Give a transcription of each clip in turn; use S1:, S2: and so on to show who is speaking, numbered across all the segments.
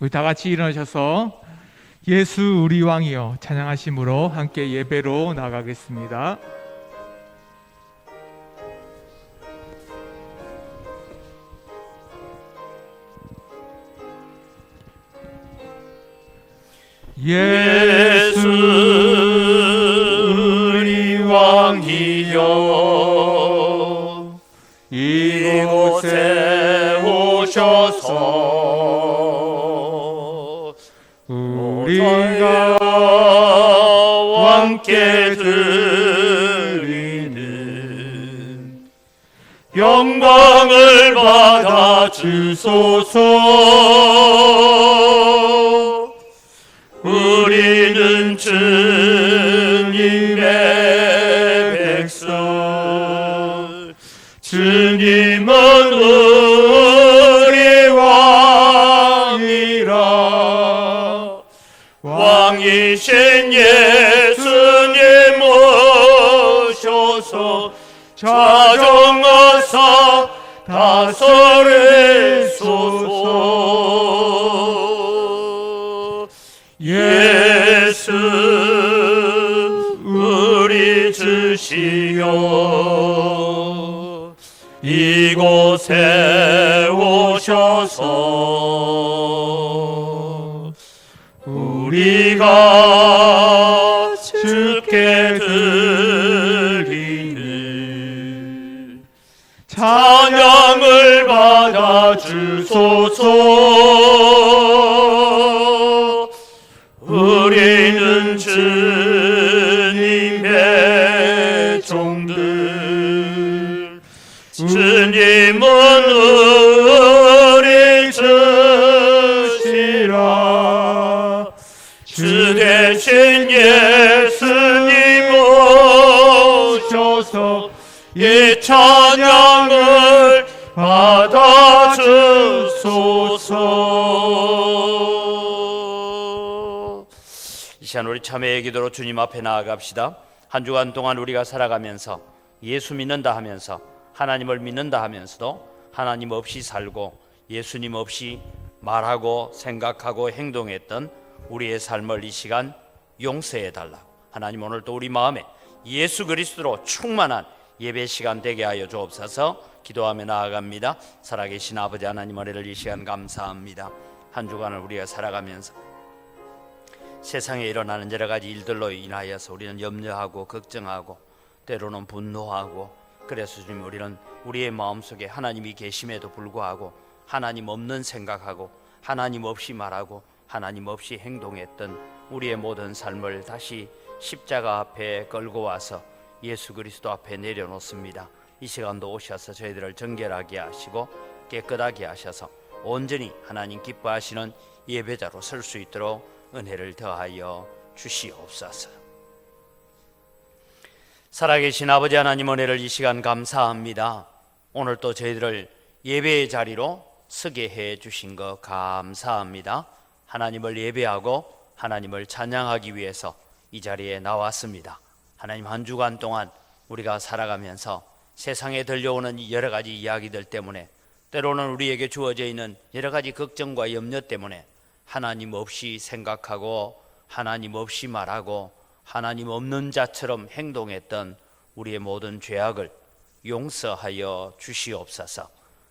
S1: 우리 다 같이 일어나셔서 예수 우리 왕이여 찬양하심으로 함께 예배로 나가겠습니다.
S2: 예수 우리 왕이여 이곳에 오셔서 우리가 왕께 드리는 영광을 받아 주소서. 우리는 주님의 백성, 주님은 우리 왕이라. 왕이신 예수님 오셔서 자정하사 다스리소서. 예수 우리 주시여 이곳에 오셔서 우리가 주께 드리는 찬양을 받아 주소서. 우리는 주님의 종들, 주님은 우리 주시라. 주 대신 예수님 오셔서 이 찬양을 받아 주소서. 이 시간 우리 참회의 기도로 주님 앞에 나아갑시다. 한 주간 동안 우리가 살아가면서 예수 믿는다 하면서 하나님을 믿는다 하면서도 하나님 없이 살고 예수님 없이 말하고 생각하고 행동했던 우리의 삶을 이 시간 용서해 달라고, 하나님 오늘 또 우리 마음에 예수 그리스도로 충만한 예배 시간 되게 하여 주옵소서. 기도하며 나아갑니다. 살아계신 아버지 하나님, 은혜를 이 시간 감사합니다. 한 주간을 우리가 살아가면서 세상에 일어나는 여러 가지 일들로 인하여서 우리는 염려하고 걱정하고 때로는 분노하고, 그래서 주님 우리는 우리의 마음속에 하나님이 계심에도 불구하고 하나님 없는 생각하고 하나님 없이 말하고 하나님 없이 행동했던 우리의 모든 삶을 다시 십자가 앞에 걸고 와서 예수 그리스도 앞에 내려놓습니다. 이 시간도 오셔서 저희들을 정결하게 하시고 깨끗하게 하셔서 온전히 하나님 기뻐하시는 예배자로 설 수 있도록 은혜를 더하여 주시옵소서. 살아계신 아버지 하나님, 은혜를 이 시간 감사합니다. 오늘 또 저희들을 예배의 자리로 서게 해 주신 것 감사합니다. 하나님을 예배하고 하나님을 찬양하기 위해서 이 자리에 나왔습니다. 하나님, 한 주간 동안 우리가 살아가면서 세상에 들려오는 여러 가지 이야기들 때문에, 때로는 우리에게 주어져 있는 여러 가지 걱정과 염려 때문에 하나님 없이 생각하고 하나님 없이 말하고 하나님 없는 자처럼 행동했던 우리의 모든 죄악을 용서하여 주시옵소서.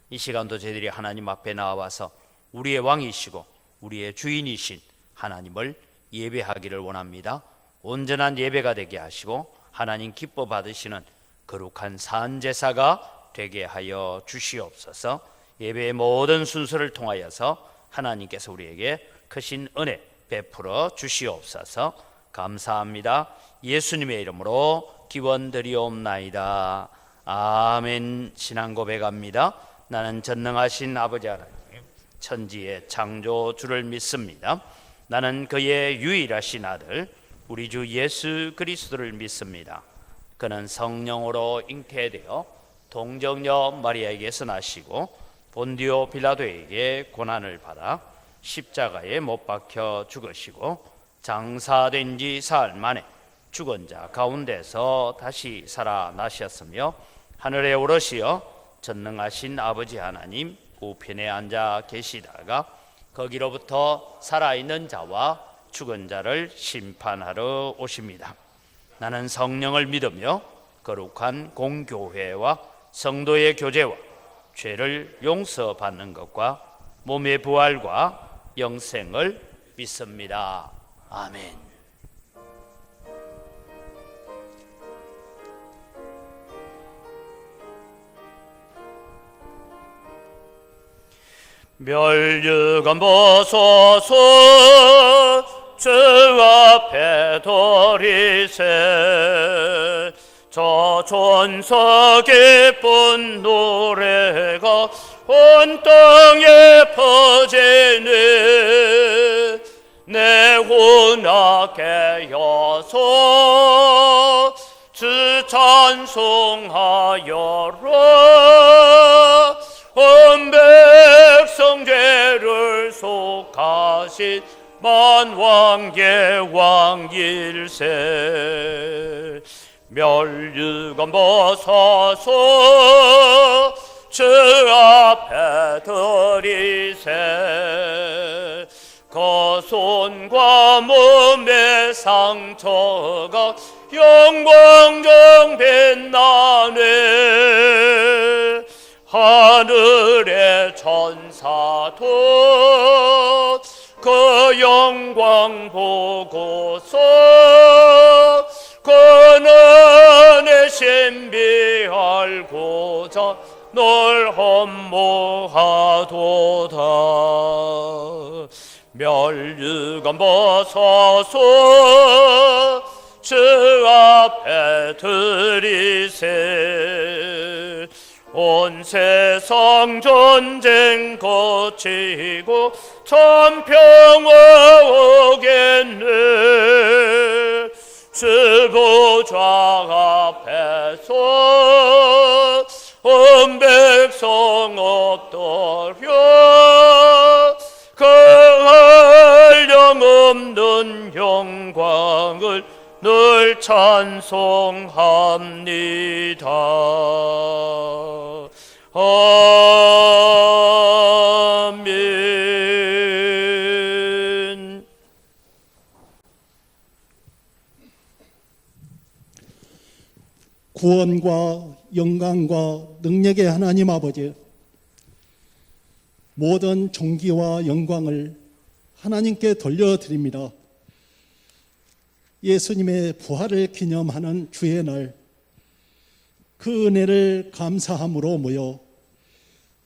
S2: 이 시간도 저희들이 하나님 앞에 나와서 우리의 왕이시고 우리의 주인이신 하나님을 예배하기를 원합니다. 온전한 예배가 되게 하시고 하나님 기뻐 받으시는 거룩한 산제사가 되게 하여 주시옵소서. 예배의 모든 순서를 통하여서 하나님께서 우리에게 크신 은혜 베풀어 주시옵소서. 감사합니다. 예수님의 이름으로 기원드리옵나이다. 아멘. 신앙 고백합니다. 나는 전능하신 아버지 하나님, 천지의 창조주를 믿습니다. 나는 그의 유일하신 아들 우리 주 예수 그리스도를 믿습니다. 그는 성령으로 잉태되어 동정녀 마리아에게서 나시고 본디오 빌라도에게 고난을 받아 십자가에 못 박혀 죽으시고 장사된 지 사흘 만에 죽은 자 가운데서 다시 살아나셨으며 하늘에 오르시어 전능하신 아버지 하나님 우편에 앉아 계시다가 거기로부터 살아있는 자와 죽은 자를 심판하러 오십니다. 나는 성령을 믿으며 거룩한 공교회와 성도의 교제와 죄를 용서받는 것과 몸의 부활과 영생을 믿습니다. 아멘. 멸류관 벗어서 주 앞에 드리세. 저 천사 기쁜 노래가 온 땅에 퍼지네. 내 혼하게 여서 주 찬송하여라. 온 백성 죄를 속하신 만왕의 왕일세. 멸류관 벗어서 주 앞에 드리세. 거손과 몸의 상처가 영광정 빛나네. 하늘의 천사도 그 영광 보고서 고난의 신비 알고자 널 험모하도다. 멸류관 벗어서 주 앞에 드리세. 온 세상 전쟁 거치고 참 평화 오겠네. 주 보좌 앞에서 온 백성 엎드려 그 한량없는 영광을 늘 찬송합니다. 아멘.
S3: 구원과 영광과 능력의 하나님 아버지, 모든 존귀와 영광을 하나님께 돌려드립니다. 예수님의 부활을 기념하는 주의 날, 그 은혜를 감사함으로 모여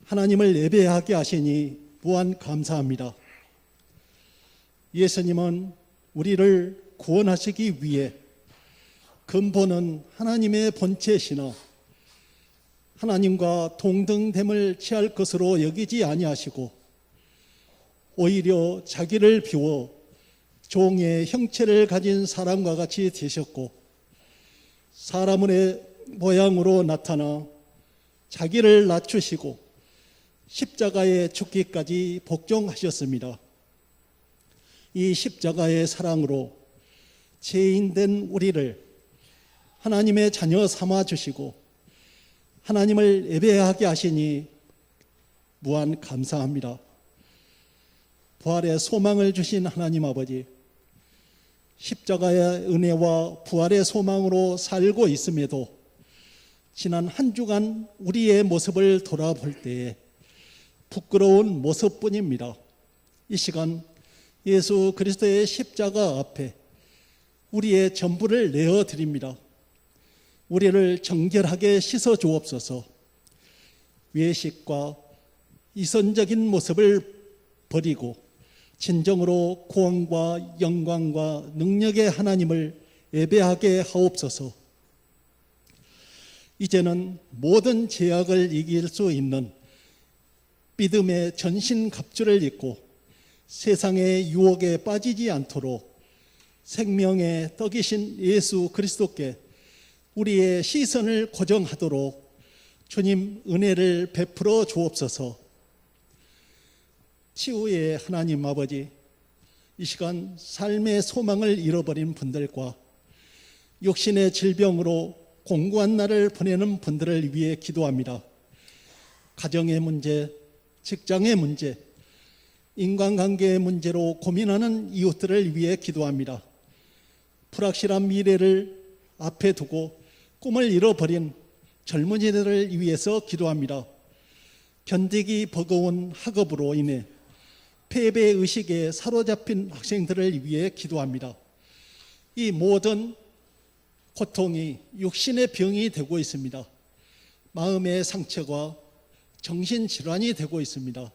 S3: 하나님을 예배하게 하시니 무한 감사합니다. 예수님은 우리를 구원하시기 위해 근본은 하나님의 본체시나 하나님과 동등됨을 취할 것으로 여기지 아니하시고 오히려 자기를 비워 종의 형체를 가진 사람과 같이 되셨고 사람의 모양으로 나타나 자기를 낮추시고 십자가에 죽기까지 복종하셨습니다. 이 십자가의 사랑으로 죄인된 우리를 하나님의 자녀 삼아 주시고 하나님을 예배하게 하시니 무한 감사합니다. 부활의 소망을 주신 하나님 아버지, 십자가의 은혜와 부활의 소망으로 살고 있음에도 지난 한 주간 우리의 모습을 돌아볼 때에 부끄러운 모습뿐입니다. 이 시간 예수 그리스도의 십자가 앞에 우리의 전부를 내어드립니다. 우리를 정결하게 씻어 주옵소서. 외식과 이선적인 모습을 버리고 진정으로 구원과 영광과 능력의 하나님을 예배하게 하옵소서. 이제는 모든 제약을 이길 수 있는 믿음의 전신갑주를 입고 세상의 유혹에 빠지지 않도록 생명의 떡이신 예수 그리스도께 우리의 시선을 고정하도록 주님 은혜를 베풀어 주옵소서. 치유의 하나님 아버지, 이 시간 삶의 소망을 잃어버린 분들과 육신의 질병으로 공고한 날을 보내는 분들을 위해 기도합니다. 가정의 문제, 직장의 문제, 인간관계의 문제로 고민하는 이웃들을 위해 기도합니다. 불확실한 미래를 앞에 두고 꿈을 잃어버린 젊은이들을 위해서 기도합니다. 견디기 버거운 학업으로 인해 패배의식에 사로잡힌 학생들을 위해 기도합니다. 이 모든 고통이 육신의 병이 되고 있습니다. 마음의 상처가 정신질환이 되고 있습니다.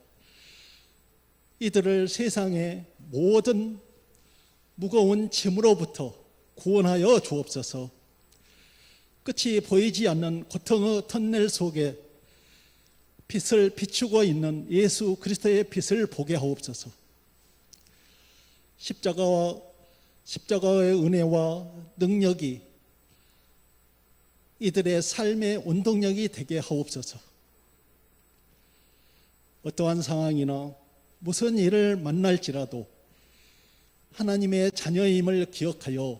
S3: 이들을 세상의 모든 무거운 짐으로부터 구원하여 주옵소서. 끝이 보이지 않는 고통의 터널 속에 빛을 비추고 있는 예수 그리스도의 빛을 보게 하옵소서. 십자가의 은혜와 능력이 이들의 삶의 운동력이 되게 하옵소서. 어떠한 상황이나 무슨 일을 만날지라도 하나님의 자녀임을 기억하여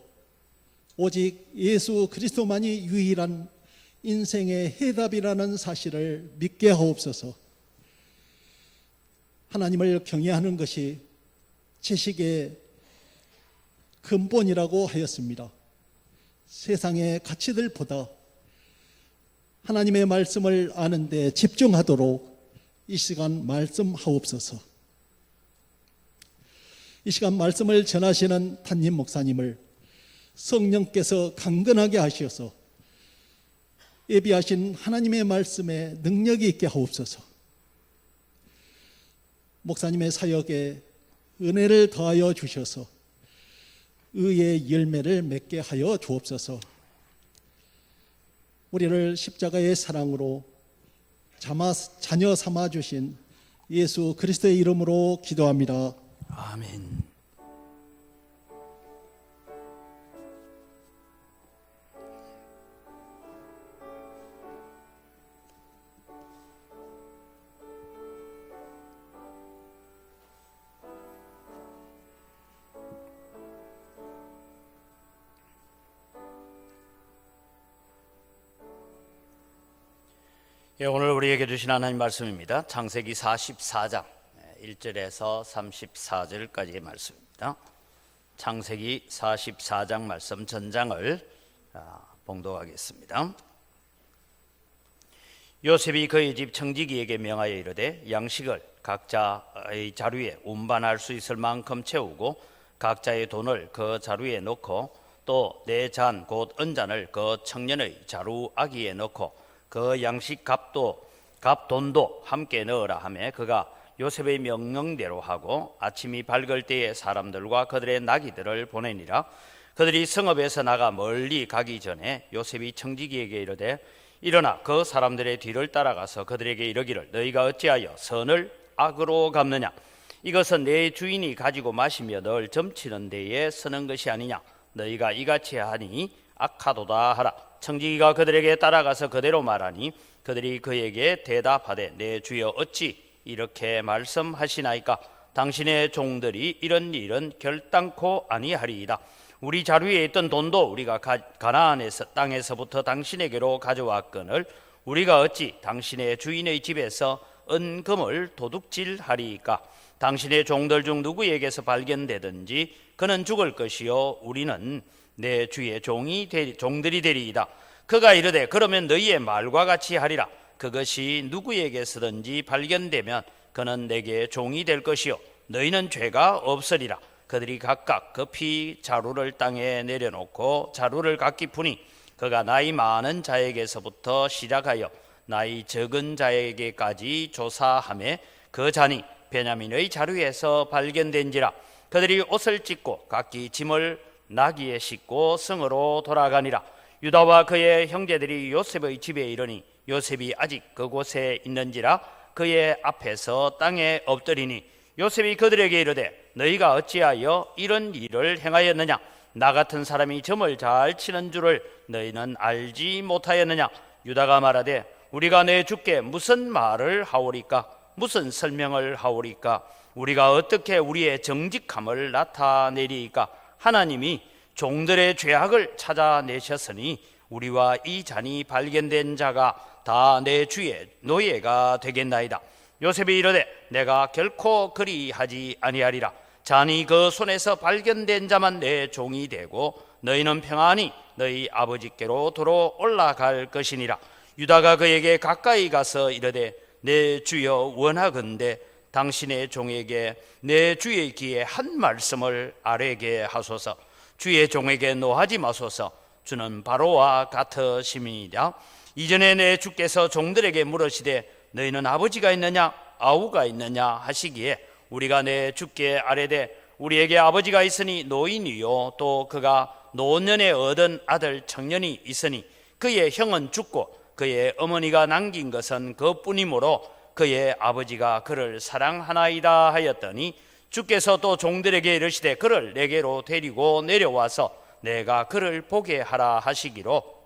S3: 오직 예수 그리스도만이 유일한 인생의 해답이라는 사실을 믿게 하옵소서. 하나님을 경외하는 것이 지식의 근본이라고 하였습니다. 세상의 가치들보다 하나님의 말씀을 아는 데 집중하도록 이 시간 말씀하옵소서. 이 시간 말씀을 전하시는 담임 목사님을 성령께서 강건하게 하시어서 예비하신 하나님의 말씀에 능력이 있게 하옵소서. 목사님의 사역에 은혜를 더하여 주셔서 의의 열매를 맺게 하여 주옵소서. 우리를 십자가의 사랑으로 자녀 삼아 주신 예수 그리스도의 이름으로 기도합니다.
S2: 아멘. 예, 오늘 우리에게 주신 하나님 말씀입니다. 창세기 44장 1절에서 34절까지의 말씀입니다. 창세기 44장 말씀 전장을 봉독하겠습니다. 요셉이 그의 집 청지기에게 명하여 이르되 양식을 각자의 자루에 운반할 수 있을 만큼 채우고 각자의 돈을 그 자루에 넣고 또 내 잔 곧 은잔을 그 청년의 자루 아기에 넣고 그 양식 값돈도 함께 넣으라 하매 그가 요셉의 명령대로 하고 아침이 밝을 때에 사람들과 그들의 나귀들을 보내니라. 그들이 성읍에서 나가 멀리 가기 전에 요셉이 청지기에게 이르되 일어나 그 사람들의 뒤를 따라가서 그들에게 이르기를 너희가 어찌하여 선을 악으로 갚느냐. 이것은 내 주인이 가지고 마시며 널 점치는 데에 쓰는 것이 아니냐. 너희가 이같이 하니 악하도다 하라. 청지기가 그들에게 따라가서 그대로 말하니 그들이 그에게 대답하되 내 주여 어찌 이렇게 말씀하시나이까. 당신의 종들이 이런 일은 결단코 아니하리이다. 우리 자루에 있던 돈도 우리가 가나안에서 땅에서부터 당신에게로 가져왔거늘 우리가 어찌 당신의 주인의 집에서 은금을 도둑질하리이까. 당신의 종들 중 누구에게서 발견되든지 그는 죽을 것이요 우리는 내 주의 종들이 되리이다. 그가 이르되 그러면 너희의 말과 같이 하리라. 그것이 누구에게서든지 발견되면 그는 내게 종이 될 것이요 너희는 죄가 없으리라. 그들이 각각 급히 자루를 땅에 내려놓고 자루를 각기 푸니 그가 나이 많은 자에게서부터 시작하여 나이 적은 자에게까지 조사하매 그 잔이 베냐민의 자루에서 발견된지라. 그들이 옷을 찢고 각기 짐을 나귀에 싣고 성으로 돌아가니라. 유다와 그의 형제들이 요셉의 집에 이르니 요셉이 아직 그곳에 있는지라 그의 앞에서 땅에 엎드리니 요셉이 그들에게 이르되 너희가 어찌하여 이런 일을 행하였느냐. 나 같은 사람이 점을 잘 치는 줄을 너희는 알지 못하였느냐. 유다가 말하되 우리가 내 주께 무슨 말을 하오리까. 무슨 설명을 하오리까. 우리가 어떻게 우리의 정직함을 나타내리이까. 하나님이 종들의 죄악을 찾아내셨으니 우리와 이 잔이 발견된 자가 다 내 주의 노예가 되겠나이다. 요셉이 이르되 내가 결코 그리하지 아니하리라. 자니 그 손에서 발견된 자만 내 종이 되고 너희는 평안히 너희 아버지께로 도로 올라갈 것이니라. 유다가 그에게 가까이 가서 이르되 내 주여 원하건대 당신의 종에게 내 주의 귀에 한 말씀을 아뢰게 하소서. 주의 종에게 노하지 마소서. 주는 바로와 같으심이니라. 이전에 내 주께서 종들에게 물으시되 너희는 아버지가 있느냐 아우가 있느냐 하시기에 우리가 내 주께 아뢰되 우리에게 아버지가 있으니 노인이요 또 그가 노년에 얻은 아들 청년이 있으니 그의 형은 죽고 그의 어머니가 남긴 것은 그뿐이므로 그의 아버지가 그를 사랑하나이다 하였더니 주께서 또 종들에게 이르시되 그를 내게로 데리고 내려와서 내가 그를 보게 하라 하시기로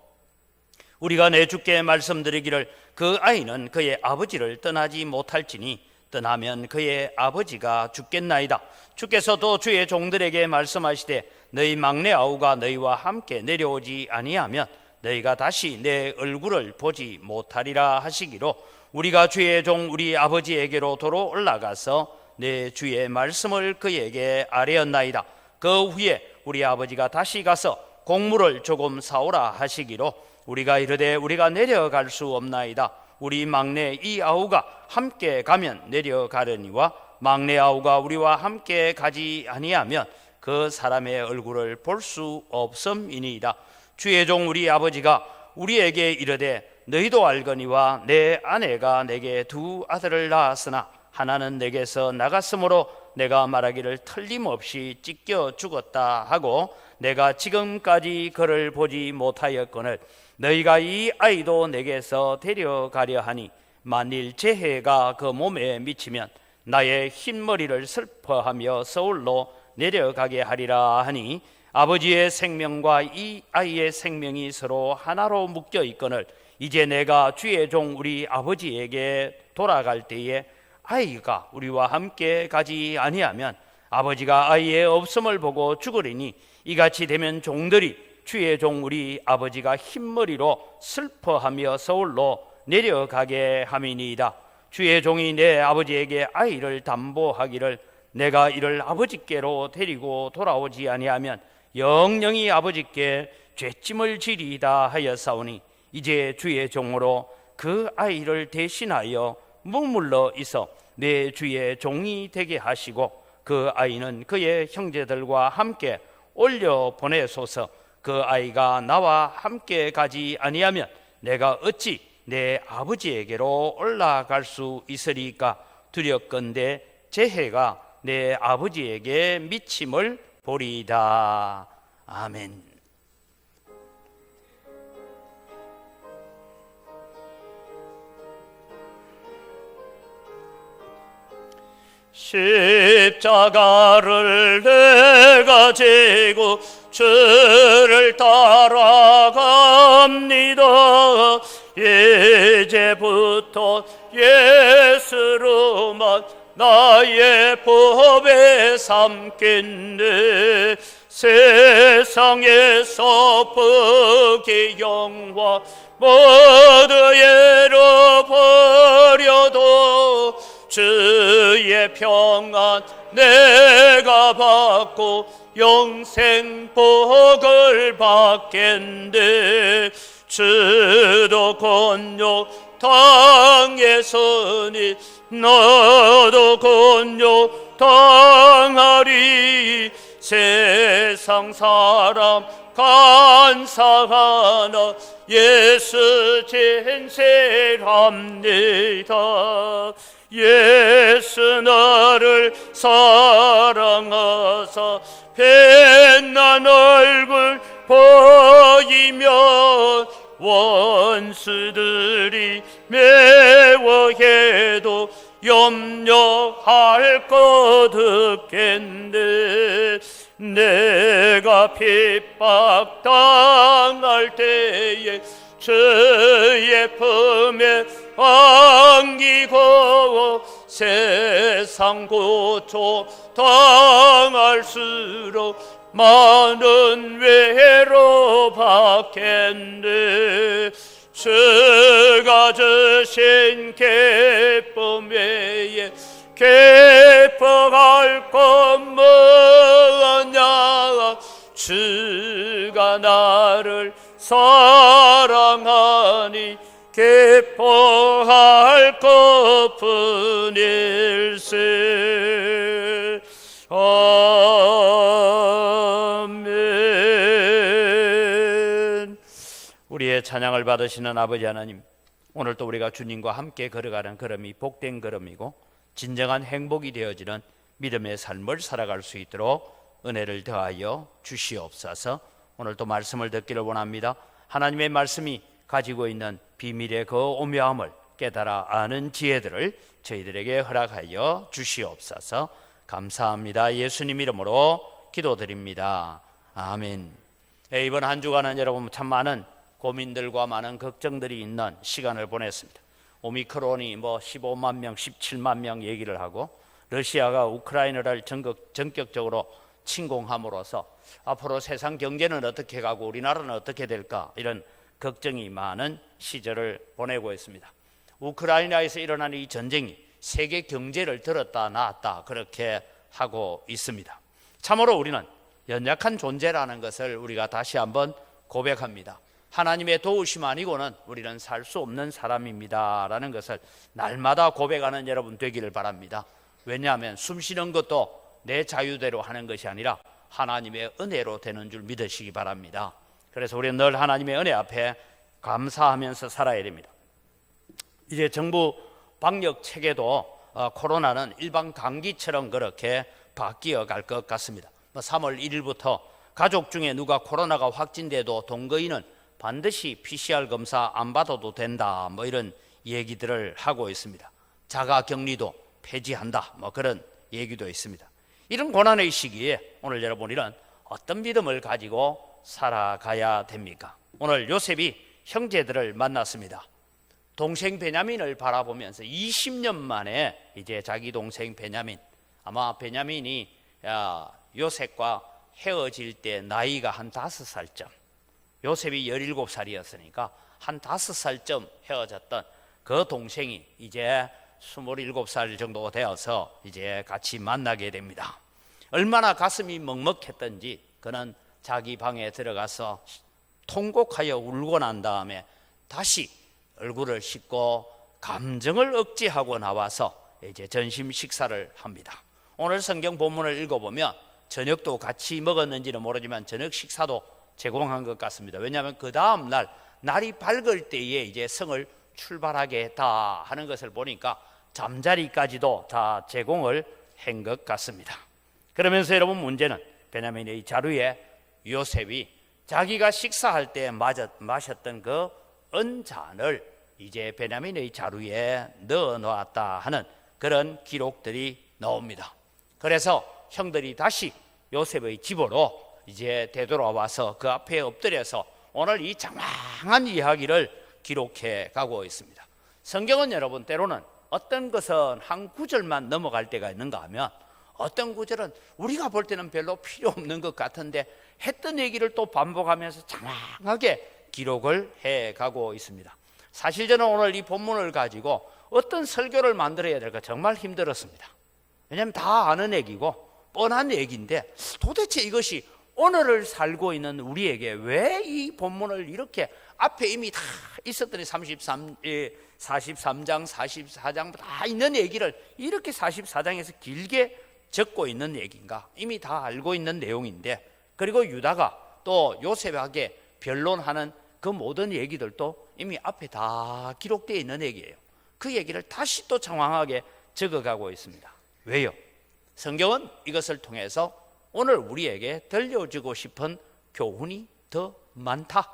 S2: 우리가 내 주께 말씀드리기를 그 아이는 그의 아버지를 떠나지 못할지니 떠나면 그의 아버지가 죽겠나이다. 주께서 또 주의 종들에게 말씀하시되 너희 막내 아우가 너희와 함께 내려오지 아니하면 너희가 다시 내 얼굴을 보지 못하리라 하시기로 우리가 주의 종 우리 아버지에게로 도로 올라가서 내 주의 말씀을 그에게 아뢰었나이다. 그 후에 우리 아버지가 다시 가서 곡물을 조금 사오라 하시기로 우리가 이르되 우리가 내려갈 수 없나이다. 우리 막내 이 아우가 함께 가면 내려가려니와 막내 아우가 우리와 함께 가지 아니하면 그 사람의 얼굴을 볼 수 없음이니이다. 주의 종 우리 아버지가 우리에게 이르되 너희도 알거니와 내 아내가 내게 두 아들을 낳았으나 하나는 내게서 나갔으므로 내가 말하기를 틀림없이 찢겨 죽었다 하고 내가 지금까지 그를 보지 못하였거늘 너희가 이 아이도 내게서 데려가려 하니 만일 재해가 그 몸에 미치면 나의 흰머리를 슬퍼하며 서울로 내려가게 하리라 하니 아버지의 생명과 이 아이의 생명이 서로 하나로 묶여 있거늘 이제 내가 주의 종 우리 아버지에게 돌아갈 때에 아이가 우리와 함께 가지 아니하면 아버지가 아이의 없음을 보고 죽으리니 이같이 되면 종들이 주의 종 우리 아버지가 흰머리로 슬퍼하며 서울로 내려가게 함이니이다. 주의 종이 내 아버지에게 아이를 담보하기를 내가 이를 아버지께로 데리고 돌아오지 아니하면 영영이 아버지께 죄짐을 지리이다 하였사오니 이제 주의 종으로 그 아이를 대신하여 머물러 있어 내 주의 종이 되게 하시고 그 아이는 그의 형제들과 함께 올려 보내소서. 그 아이가 나와 함께 가지 아니하면 내가 어찌 내 아버지에게로 올라갈 수 있으리까? 두렵건대 재해가 내 아버지에게 미침을 보리이다. 아멘. 십자가를 내가 지고 주를 따라갑니다. 이제부터 예수로만 나의 법에 삼겠네. 세상에서 복의 영화 모두 잃어버려도 주의 평안 내가 받고 영생 복을 받겠네. 주도 권유 당했으니 너도 권유 당하리. 세상 사람 간사하나 예수 진실합니다. 예수 나를 사랑하사 빛난 얼굴 보이면 원수들이 매워해도 염려할 것 없겠네. 내가 핍박당할 때에 주의 품에 안기고 세상 고초 당할수록 많은 외로 받겠네. 주가 주신 기쁨 외에 기뻐할 것 뭐냐. 주가 나를 사랑하니 기뻐할 것뿐일세. 아멘. 우리의 찬양을 받으시는 아버지 하나님, 오늘도 우리가 주님과 함께 걸어가는 걸음이 복된 걸음이고 진정한 행복이 되어지는 믿음의 삶을 살아갈 수 있도록 은혜를 더하여 주시옵소서. 오늘도 말씀을 듣기를 원합니다. 하나님의 말씀이 가지고 있는 비밀의 그 오묘함을 깨달아 아는 지혜들을 저희들에게 허락하여 주시옵소서. 감사합니다. 예수님 이름으로 기도드립니다. 아멘. 이번 한 주간은 여러분 참 많은 고민들과 많은 걱정들이 있는 시간을 보냈습니다. 오미크론이 15만 명, 17만 명 얘기를 하고 러시아가 우크라이나를 전격적으로 침공함으로써 앞으로 세상 경제는 어떻게 가고 우리나라는 어떻게 될까, 이런 걱정이 많은 시절을 보내고 있습니다. 우크라이나에서 일어나는 이 전쟁이 세계 경제를 들었다 놨다 그렇게 하고 있습니다. 참으로 우리는 연약한 존재라는 것을 우리가 다시 한번 고백합니다. 하나님의 도우심 아니고는 우리는 살 수 없는 사람입니다 라는 것을 날마다 고백하는 여러분 되기를 바랍니다. 왜냐하면 숨 쉬는 것도 내 자유대로 하는 것이 아니라 하나님의 은혜로 되는 줄 믿으시기 바랍니다. 그래서 우리는 늘 하나님의 은혜 앞에 감사하면서 살아야 됩니다. 이제 정부 방역 체계도 코로나는 일반 감기처럼 그렇게 바뀌어 갈 것 같습니다. 3월 1일부터 가족 중에 누가 코로나가 확진돼도 동거인은 반드시 PCR 검사 안 받아도 된다, 이런 얘기들을 하고 있습니다. 자가격리도 폐지한다, 그런 얘기도 있습니다. 이런 고난의 시기에 오늘 여러분이는 어떤 믿음을 가지고 살아가야 됩니까? 오늘 요셉이 형제들을 만났습니다. 동생 베냐민을 바라보면서 20년 만에 이제 자기 동생 베냐민, 아마 베냐민이 요셉과 헤어질 때 나이가 한 5살쯤, 요셉이 17살이었으니까 한 5살쯤 헤어졌던 그 동생이 이제 27살 정도 되어서 이제 같이 만나게 됩니다. 얼마나 가슴이 먹먹했던지 그는 자기 방에 들어가서 통곡하여 울고 난 다음에 다시 얼굴을 씻고 감정을 억제하고 나와서 이제 점심 식사를 합니다. 오늘 성경 본문을 읽어보면 저녁도 같이 먹었는지는 모르지만 저녁 식사도 제공한 것 같습니다. 왜냐하면 그 다음 날 날이 밝을 때에 이제 성을 출발하게 했다 하는 것을 보니까 잠자리까지도 다 제공을 한 것 같습니다. 그러면서 여러분 문제는 베냐민의 자루에 요셉이 자기가 식사할 때 마셨던 그 은잔을 이제 베냐민의 자루에 넣어 놓았다 하는 그런 기록들이 나옵니다. 그래서 형들이 다시 요셉의 집으로 이제 되돌아와서 그 앞에 엎드려서 오늘 이 장황한 이야기를 기록해 가고 있습니다. 성경은 여러분 때로는 어떤 것은 한 구절만 넘어갈 때가 있는가 하면 어떤 구절은 우리가 볼 때는 별로 필요 없는 것 같은데 했던 얘기를 또 반복하면서 장황하게 기록을 해 가고 있습니다. 사실 저는 오늘 이 본문을 가지고 어떤 설교를 만들어야 될까 정말 힘들었습니다. 왜냐하면 다 아는 얘기고 뻔한 얘기인데 도대체 이것이 오늘을 살고 있는 우리에게 왜 이 본문을 이렇게 앞에 이미 다 있었더니 43장, 44장 다 있는 얘기를 이렇게 44장에서 길게 적고 있는 얘기인가? 이미 다 알고 있는 내용인데, 그리고 유다가 또 요셉에게 변론하는 그 모든 얘기들도 이미 앞에 다 기록되어 있는 얘기예요. 그 얘기를 다시 또 장황하게 적어가고 있습니다. 왜요? 성경은 이것을 통해서 오늘 우리에게 들려주고 싶은 교훈이 더 많다.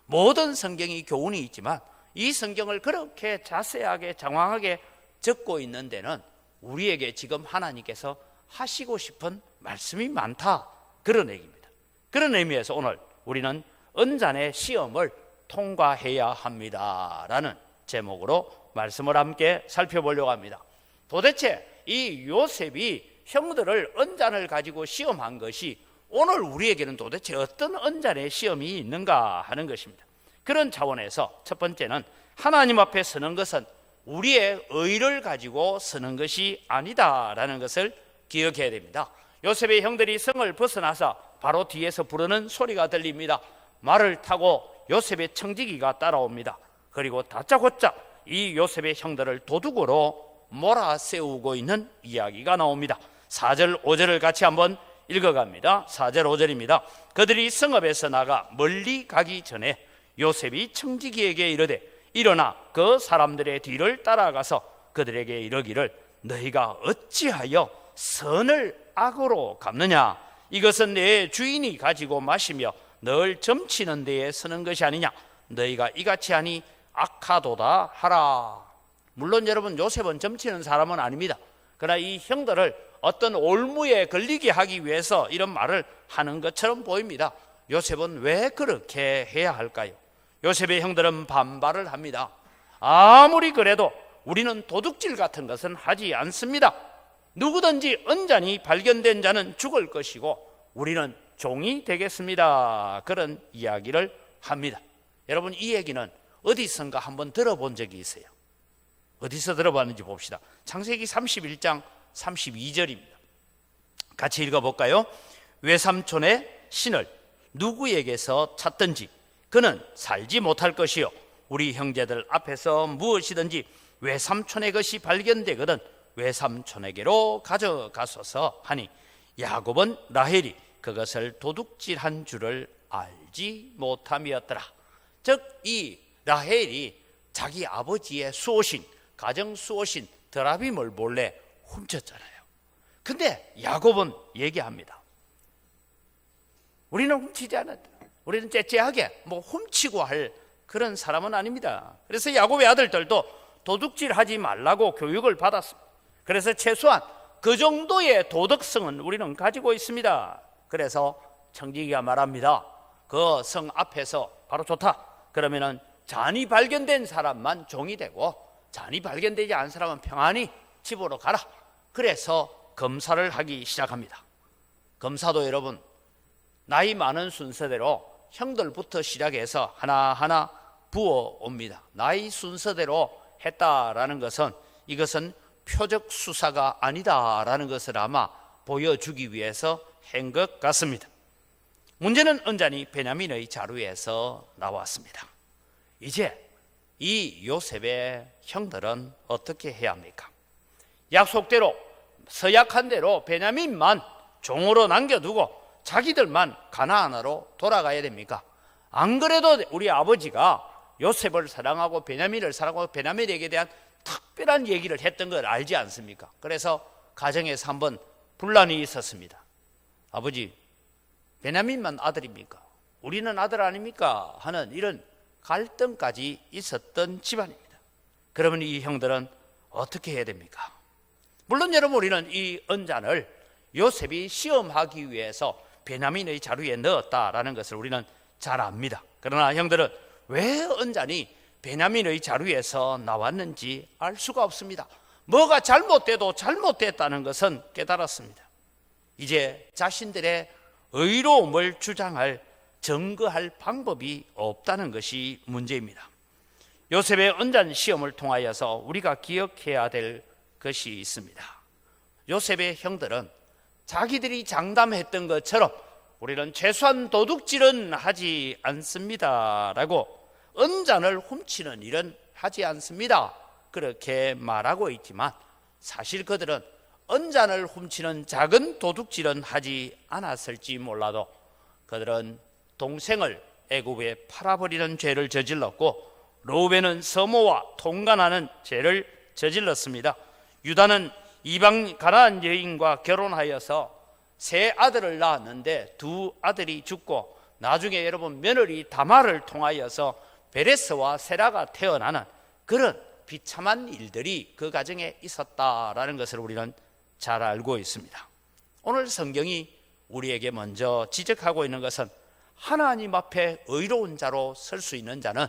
S2: 모든 성경이 교훈이 있지만 이 성경을 그렇게 자세하게 장황하게 적고 있는 데는 우리에게 지금 하나님께서 하시고 싶은 말씀이 많다, 그런 얘기입니다. 그런 의미에서 오늘 우리는 은잔의 시험을 통과해야 합니다 라는 제목으로 말씀을 함께 살펴보려고 합니다. 도대체 이 요셉이 형들을 은잔을 가지고 시험한 것이 오늘 우리에게는 도대체 어떤 은잔의 시험이 있는가 하는 것입니다. 그런 차원에서 첫 번째는 하나님 앞에 서는 것은 우리의 의를 가지고 서는 것이 아니다라는 것을 기억해야 됩니다. 요셉의 형들이 성을 벗어나서 바로 뒤에서 부르는 소리가 들립니다. 말을 타고 요셉의 청지기가 따라옵니다. 그리고 다짜고짜 이 요셉의 형들을 도둑으로 몰아세우고 있는 이야기가 나옵니다. 4절 5절을 같이 한번 읽어갑니다. 4절 5절입니다. 그들이 성읍에서 나가 멀리 가기 전에 요셉이 청지기에게 이르되 일어나 그 사람들의 뒤를 따라가서 그들에게 이르기를 너희가 어찌하여 선을 악으로 갚느냐? 이것은 내 주인이 가지고 마시며 늘 점치는 데에 서는 것이 아니냐? 너희가 이같이 하니 악하도다 하라. 물론 여러분, 요셉은 점치는 사람은 아닙니다. 그러나 이 형들을 어떤 올무에 걸리게 하기 위해서 이런 말을 하는 것처럼 보입니다. 요셉은 왜 그렇게 해야 할까요? 요셉의 형들은 반발을 합니다. 아무리 그래도 우리는 도둑질 같은 것은 하지 않습니다. 누구든지 언짢이 발견된 자는 죽을 것이고 우리는 종이 되겠습니다. 그런 이야기를 합니다. 여러분, 이 얘기는 어디선가 한번 들어본 적이 있어요. 어디서 들어봤는지 봅시다. 창세기 31장 32절입니다. 같이 읽어볼까요? 외삼촌의 신을 누구에게서 찾든지 그는 살지 못할 것이요 우리 형제들 앞에서 무엇이든지 외삼촌의 것이 발견되거든 외삼촌에게로 가져가소서 하니 야곱은 라헬이 그것을 도둑질한 줄을 알지 못함이었더라. 즉 이 라헬이 자기 아버지의 수호신, 가정 수호신 드라빔을 몰래 훔쳤잖아요. 근데 야곱은 얘기합니다. 우리는 훔치지 않았다. 우리는 째째하게 훔치고 할 그런 사람은 아닙니다. 그래서 야곱의 아들들도 도둑질하지 말라고 교육을 받았습니다. 그래서 최소한 그 정도의 도덕성은 우리는 가지고 있습니다. 그래서 청지기가 말합니다. 그 성 앞에서 바로 좋다. 그러면은 잔이 발견된 사람만 종이 되고 잔이 발견되지 않은 사람은 평안히 집으로 가라. 그래서 검사를 하기 시작합니다. 검사도 여러분, 나이 많은 순서대로 형들부터 시작해서 하나하나 부어옵니다. 나이 순서대로 했다라는 것은 이것은 표적 수사가 아니다라는 것을 아마 보여주기 위해서 한 것 같습니다. 문제는 언짢이 베냐민의 자루에서 나왔습니다. 이제 이 요셉의 형들은 어떻게 해야 합니까? 약속대로 서약한 대로 베냐민만 종으로 남겨두고 자기들만 가나안으로 돌아가야 됩니까? 안 그래도 우리 아버지가 요셉을 사랑하고 베냐민을 사랑하고 베냐민에게 대한 특별한 얘기를 했던 걸 알지 않습니까? 그래서 가정에서 한번 분란이 있었습니다. 아버지, 베냐민만 아들입니까? 우리는 아들 아닙니까? 하는 이런 갈등까지 있었던 집안입니다. 그러면 이 형들은 어떻게 해야 됩니까? 물론 여러분, 우리는 이 언잔을 요셉이 시험하기 위해서 베냐민의 자루에 넣었다라는 것을 우리는 잘 압니다. 그러나 형들은 왜 언잔이 베냐민의 자루에서 나왔는지 알 수가 없습니다. 뭐가 잘못돼도 잘못됐다는 것은 깨달았습니다. 이제 자신들의 의로움을 주장할, 증거할 방법이 없다는 것이 문제입니다. 요셉의 언잔 시험을 통하여서 우리가 기억해야 될 것이 있습니다. 요셉의 형들은 자기들이 장담했던 것처럼 우리는 최소한 도둑질은 하지 않습니다 라고, 언잔을 훔치는 일은 하지 않습니다 그렇게 말하고 있지만, 사실 그들은 언잔을 훔치는 작은 도둑질은 하지 않았을지 몰라도 그들은 동생을 애굽에 팔아버리는 죄를 저질렀고, 르우벤은 서모와 통간하는 죄를 저질렀습니다. 유다는 이방 가나안 여인과 결혼하여서 세 아들을 낳았는데 두 아들이 죽고, 나중에 여러분 며느리 다말을 통하여서 베레스와 세라가 태어나는 그런 비참한 일들이 그 가정에 있었다라는 것을 우리는 잘 알고 있습니다. 오늘 성경이 우리에게 먼저 지적하고 있는 것은 하나님 앞에 의로운 자로 설 수 있는 자는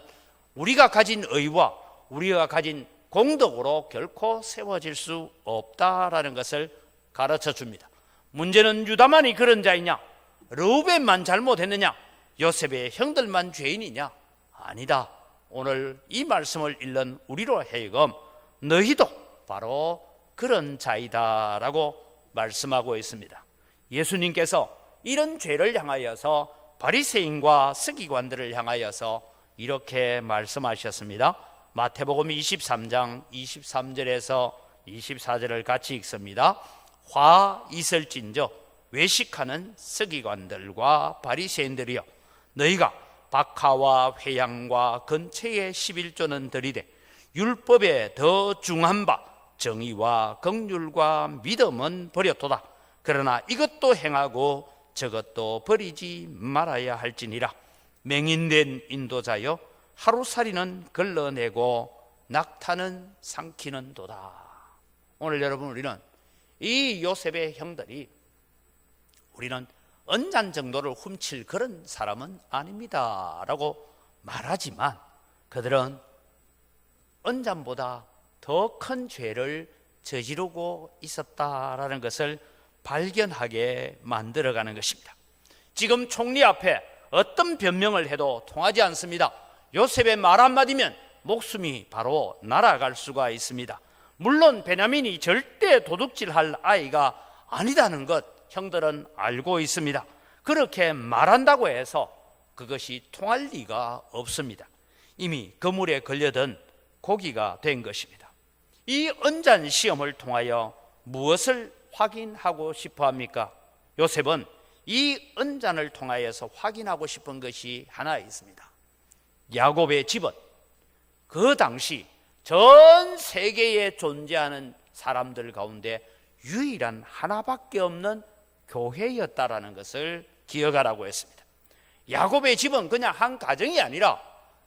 S2: 우리가 가진 의와 우리가 가진 공덕으로 결코 세워질 수 없다라는 것을 가르쳐 줍니다. 문제는 유다만이 그런 자이냐? 르우벤만 잘못했느냐? 요셉의 형들만 죄인이냐? 아니다. 오늘 이 말씀을 읽는 우리로 하여금 너희도 바로 그런 자이다 라고 말씀하고 있습니다. 예수님께서 이런 죄를 향하여서 바리새인과 서기관들을 향하여서 이렇게 말씀하셨습니다. 마태복음 23장 23절에서 24절을 같이 읽습니다. 화 있을진저 외식하는 서기관들과 바리새인들이여, 너희가 박하와 회양과 근처의 11조는 드리되 율법에 더 중한 바 정의와 긍휼과 믿음은 버렸도다. 그러나 이것도 행하고 저것도 버리지 말아야 할지니라. 맹인된 인도자여, 하루살이는 걸러내고 낙타는 삼키는도다. 오늘 여러분, 우리는 이 요셉의 형들이 우리는 언잔 정도를 훔칠 그런 사람은 아닙니다 라고 말하지만, 그들은 언잔보다 더 큰 죄를 저지르고 있었다라는 것을 발견하게 만들어가는 것입니다. 지금 총리 앞에 어떤 변명을 해도 통하지 않습니다. 요셉의 말 한마디면 목숨이 바로 날아갈 수가 있습니다. 물론 베냐민이 절대 도둑질할 아이가 아니다는 것 형들은 알고 있습니다. 그렇게 말한다고 해서 그것이 통할 리가 없습니다. 이미 그물에 걸려든 고기가 된 것입니다. 이 언잔 시험을 통하여 무엇을 확인하고 싶어 합니까? 요셉은 이 언잔을 통하여서 확인하고 싶은 것이 하나 있습니다. 야곱의 집은 그 당시 전 세계에 존재하는 사람들 가운데 유일한 하나밖에 없는 교회였다라는 것을 기억하라고 했습니다. 야곱의 집은 그냥 한 가정이 아니라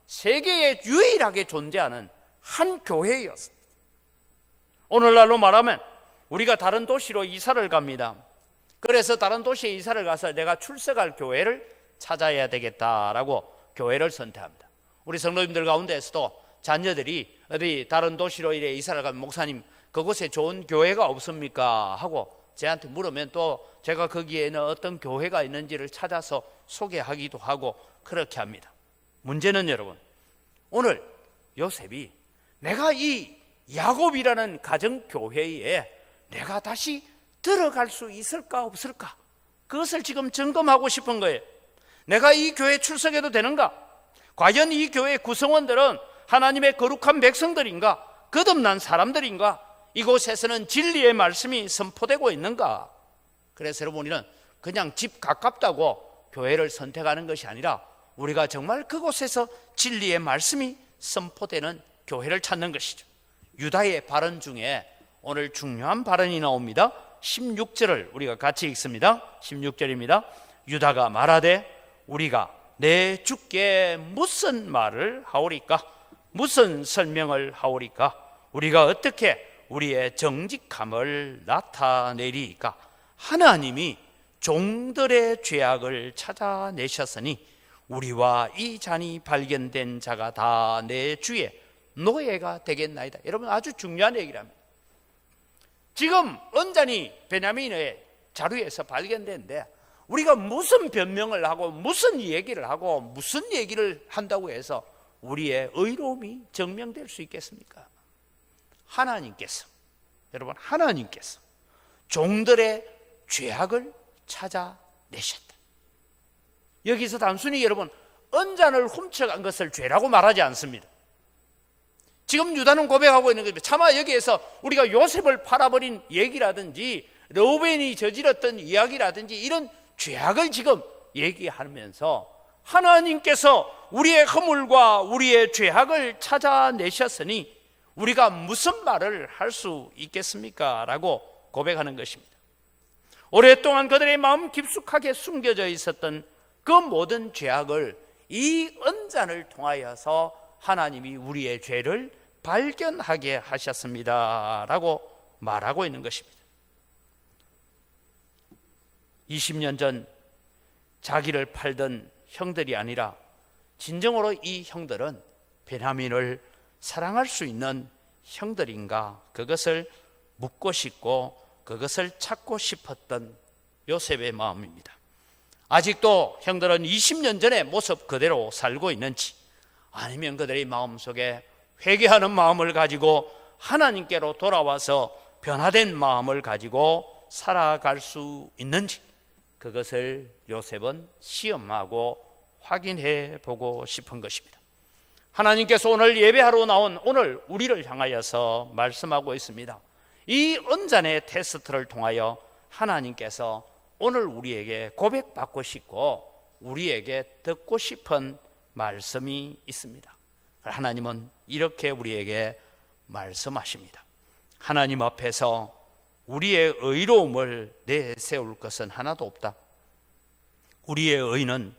S2: 세계에 유일하게 존재하는 한 교회였습니다. 오늘날로 말하면 우리가 다른 도시로 이사를 갑니다. 그래서 다른 도시에 이사를 가서 내가 출석할 교회를 찾아야 되겠다라고 교회를 선택합니다. 우리 성도님들 가운데에서도 자녀들이 어디 다른 도시로 이래 이사를 가면, 목사님 그곳에 좋은 교회가 없습니까? 하고 저한테 물으면 또 제가 거기에는 어떤 교회가 있는지를 찾아서 소개하기도 하고 그렇게 합니다. 문제는 여러분, 오늘 요셉이 내가 이 야곱이라는 가정교회에 내가 다시 들어갈 수 있을까 없을까, 그것을 지금 점검하고 싶은 거예요. 내가 이 교회에 출석해도 되는가? 과연 이 교회 구성원들은 하나님의 거룩한 백성들인가? 거듭난 사람들인가? 이곳에서는 진리의 말씀이 선포되고 있는가? 그래서 여러분, 우리는 그냥 집 가깝다고 교회를 선택하는 것이 아니라 우리가 정말 그곳에서 진리의 말씀이 선포되는 교회를 찾는 것이죠. 유다의 발언 중에 오늘 중요한 발언이 나옵니다. 16절을 우리가 같이 읽습니다. 16절입니다. 유다가 말하되 우리가 내 주께 무슨 말을 하오리까? 무슨 설명을 하오리까? 우리가 어떻게 우리의 정직함을 나타내리까? 하나님이 종들의 죄악을 찾아내셨으니 우리와 이 잔이 발견된 자가 다 내 주의 노예가 되겠나이다. 여러분, 아주 중요한 얘기를 합니다. 지금 언잔이 베냐민의 자루에서 발견됐는데 우리가 무슨 변명을 하고 무슨 얘기를 하고 무슨 얘기를 한다고 해서 우리의 의로움이 증명될 수 있겠습니까? 하나님께서, 여러분, 하나님께서 종들의 죄악을 찾아내셨다. 여기서 단순히 여러분 언잔을 훔쳐간 것을 죄라고 말하지 않습니다. 지금 유다는 고백하고 있는 겁니다. 차마 여기에서 우리가 요셉을 팔아버린 얘기라든지 르우벤이 저질렀던 이야기라든지 이런 죄악을 지금 얘기하면서 하나님께서 우리의 허물과 우리의 죄악을 찾아내셨으니 우리가 무슨 말을 할 수 있겠습니까? 라고 고백하는 것입니다. 오랫동안 그들의 마음 깊숙하게 숨겨져 있었던 그 모든 죄악을 이 언잔을 통하여서 하나님이 우리의 죄를 발견하게 하셨습니다 라고 말하고 있는 것입니다. 20년 전 자기를 팔던 형들이 아니라 진정으로 이 형들은 베냐민을 사랑할 수 있는 형들인가, 그것을 묻고 싶고 그것을 찾고 싶었던 요셉의 마음입니다. 아직도 형들은 20년 전의 모습 그대로 살고 있는지, 아니면 그들의 마음속에 회개하는 마음을 가지고 하나님께로 돌아와서 변화된 마음을 가지고 살아갈 수 있는지, 그것을 요셉은 시험하고 확인해 보고 싶은 것입니다. 하나님께서 오늘 예배하러 나온 오늘 우리를 향하여서 말씀하고 있습니다. 이 언잔의 테스트를 통하여 하나님께서 오늘 우리에게 고백받고 싶고 우리에게 듣고 싶은 말씀이 있습니다. 하나님은 이렇게 우리에게 말씀하십니다. 하나님 앞에서 우리의 의로움을 내세울 것은 하나도 없다. 우리의 의는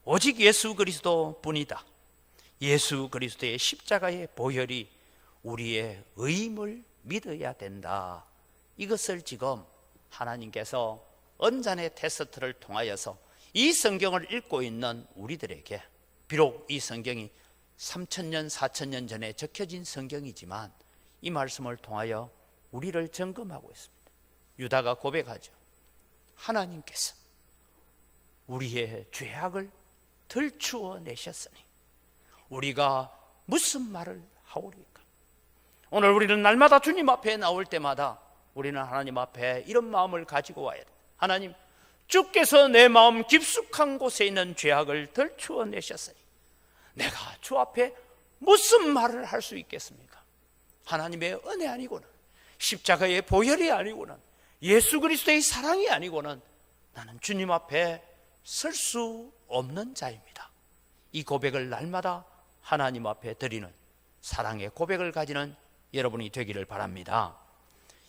S2: 오직 예수 그리스도 뿐이다. 예수 그리스도의 십자가의 보혈이 우리의 의임을 믿어야 된다. 이것을 지금 하나님께서 언잔의 테스트를 통하여서 이 성경을 읽고 있는 우리들에게, 비록 이 성경이 3000년, 4000년 전에 적혀진 성경이지만 이 말씀을 통하여 우리를 점검하고 있습니다. 유다가 고백하죠. 하나님께서 우리의 죄악을 들추어 내셨으니 우리가 무슨 말을 하오리까? 오늘 우리는 날마다 주님 앞에 나올 때마다 우리는 하나님 앞에 이런 마음을 가지고 와야 돼. 하나님, 주께서 내 마음 깊숙한 곳에 있는 죄악을 들추어 내셨으니 내가 주 앞에 무슨 말을 할 수 있겠습니까? 하나님의 은혜 아니고는, 십자가의 보혈이 아니고는, 예수 그리스도의 사랑이 아니고는 나는 주님 앞에 설 수 없는 자입니다. 이 고백을 날마다 하나님 앞에 드리는 사랑의 고백을 가지는 여러분이 되기를 바랍니다.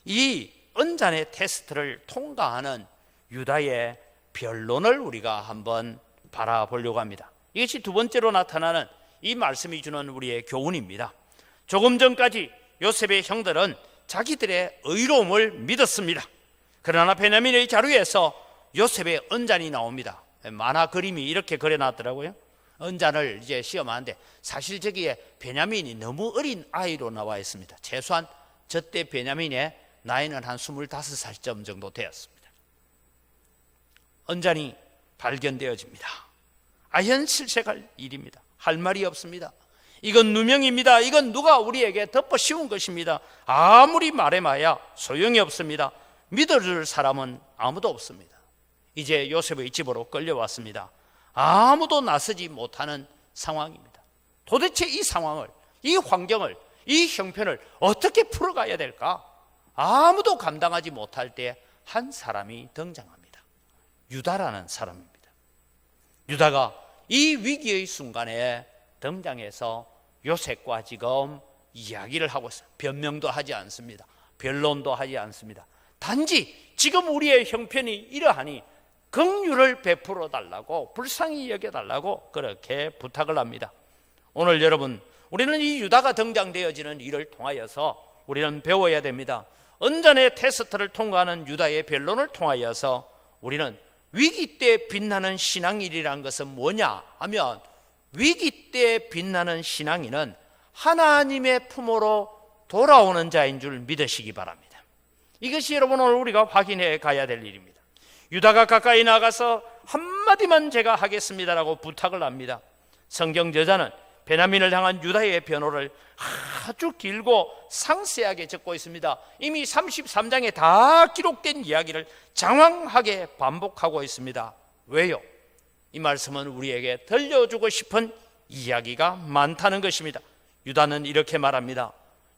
S2: 이 언잔의 테스트를 통과하는 유다의 변론을 우리가 한번 바라보려고 합니다. 이것이 두 번째로 나타나는 이 말씀이 주는 우리의 교훈입니다. 조금 전까지 요셉의 형들은 자기들의 의로움을 믿었습니다. 그러나 베냐민의 자료에서 요셉의 언잔이 나옵니다. 만화 그림이 이렇게 그려놨더라고요. 언잔을 이제 시험하는데 사실 저기에 베냐민이 너무 어린 아이로 나와 있습니다. 최소한 저때 베냐민의 나이는 한 25살쯤 정도 되었습니다. 언잔이 발견되어집니다. 아현실색할 일입니다. 할 말이 없습니다. 이건 누명입니다. 이건 누가 우리에게 덮어 씌운 것입니다. 아무리 말해봐야 소용이 없습니다. 믿어줄 사람은 아무도 없습니다. 이제 요셉의 집으로 끌려왔습니다. 아무도 나서지 못하는 상황입니다. 도대체 이 상황을, 이 환경을, 이 형편을 어떻게 풀어가야 될까? 아무도 감당하지 못할 때 한 사람이 등장합니다. 유다라는 사람입니다. 유다가 이 위기의 순간에 등장해서 요셉과 지금 이야기를 하고 있어요. 변명도 하지 않습니다. 변론도 하지 않습니다. 단지 지금 우리의 형편이 이러하니 긍휼을 베풀어 달라고, 불쌍히 여겨달라고 그렇게 부탁을 합니다. 오늘 여러분, 우리는 이 유다가 등장되어지는 일을 통하여서 우리는 배워야 됩니다. 언잔의 테스트를 통과하는 유다의 변론을 통하여서 우리는 위기 때 빛나는 신앙인이라는 것은 뭐냐 하면, 위기 때 빛나는 신앙인은 하나님의 품으로 돌아오는 자인 줄 믿으시기 바랍니다. 이것이 여러분 오늘 우리가 확인해 가야 될 일입니다. 유다가 가까이 나가서 한마디만 제가 하겠습니다라고 부탁을 합니다. 성경 저자는 베냐민을 향한 유다의 변호를 아주 길고 상세하게 적고 있습니다. 이미 33장에 다 기록된 이야기를 장황하게 반복하고 있습니다. 왜요? 이 말씀은 우리에게 들려주고 싶은 이야기가 많다는 것입니다. 유다는 이렇게 말합니다.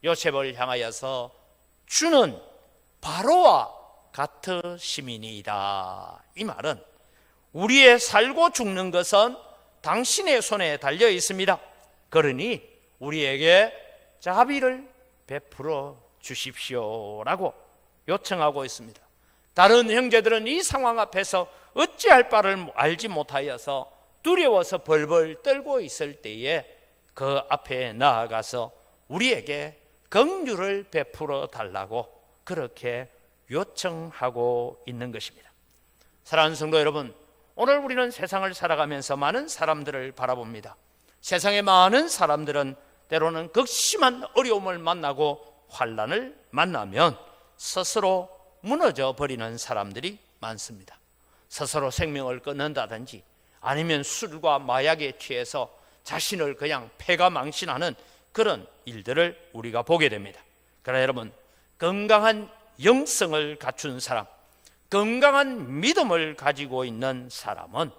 S2: 요셉을 향하여서 주는 바로와 같으심이니이다. 이 말은 우리의 살고 죽는 것은 당신의 손에 달려 있습니다. 그러니 우리에게 자비를 베풀어 주십시오라고 요청하고 있습니다. 다른 형제들은 이 상황 앞에서 어찌할 바를 알지 못하여서 두려워서 벌벌 떨고 있을 때에 그 앞에 나아가서 우리에게 긍휼을 베풀어 달라고 그렇게 요청하고 있는 것입니다. 사랑하는 성도 여러분, 오늘 우리는 세상을 살아가면서 많은 사람들을 바라봅니다. 세상의 많은 사람들은 때로는 극심한 어려움을 만나고 환난을 만나면 스스로 무너져 버리는 사람들이 많습니다. 스스로 생명을 끊는다든지 아니면 술과 마약에 취해서 자신을 그냥 패가망신하는 그런 일들을 우리가 보게 됩니다. 그러나 여러분, 건강한 영성을 갖춘 사람, 건강한 믿음을 가지고 있는 사람은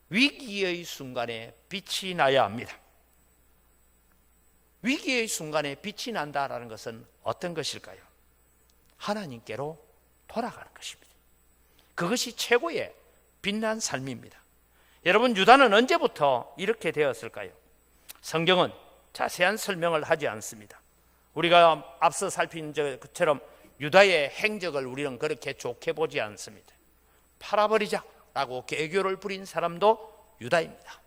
S2: 위기의 순간에 빛이 나야 합니다. 위기의 순간에 빛이 난다라는 것은 어떤 것일까요? 하나님께로 돌아가는 것입니다. 그것이 최고의 빛난 삶입니다. 여러분, 유다는 언제부터 이렇게 되었을까요? 성경은 자세한 설명을 하지 않습니다. 우리가 앞서 살핀 것처럼 유다의 행적을 우리는 그렇게 좋게 보지 않습니다. 팔아버리자라고 개교를 부린 사람도 유다입니다.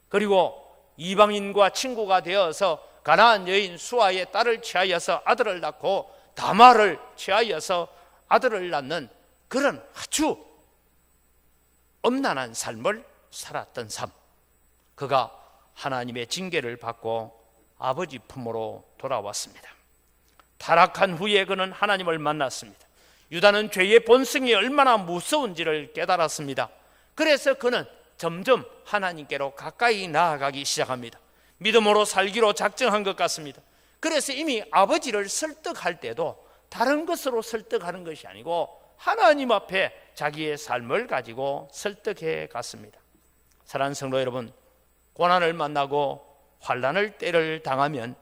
S2: 그리고 이방인과 친구가 되어서 가나안 여인 수아의 딸을 취하여서 아들을 낳고 다말을 취하여서 아들을 낳는 그런 아주 엄난한 삶을 살았던 삶, 그가 하나님의 징계를 받고 아버지 품으로 돌아왔습니다. 타락한 후에 그는 하나님을 만났습니다. 유다는 죄의 본성이 얼마나 무서운지를 깨달았습니다. 그래서 그는 점점 하나님께로 가까이 나아가기 시작합니다. 믿음으로 살기로 작정한 것 같습니다. 그래서 이미 아버지를 설득할 때도 다른 것으로 설득하는 것이 아니고 하나님 앞에 자기의 삶을 가지고 설득해 갔습니다. 사랑하는 성도 여러분, 고난을 만나고 환난을 때를 당하면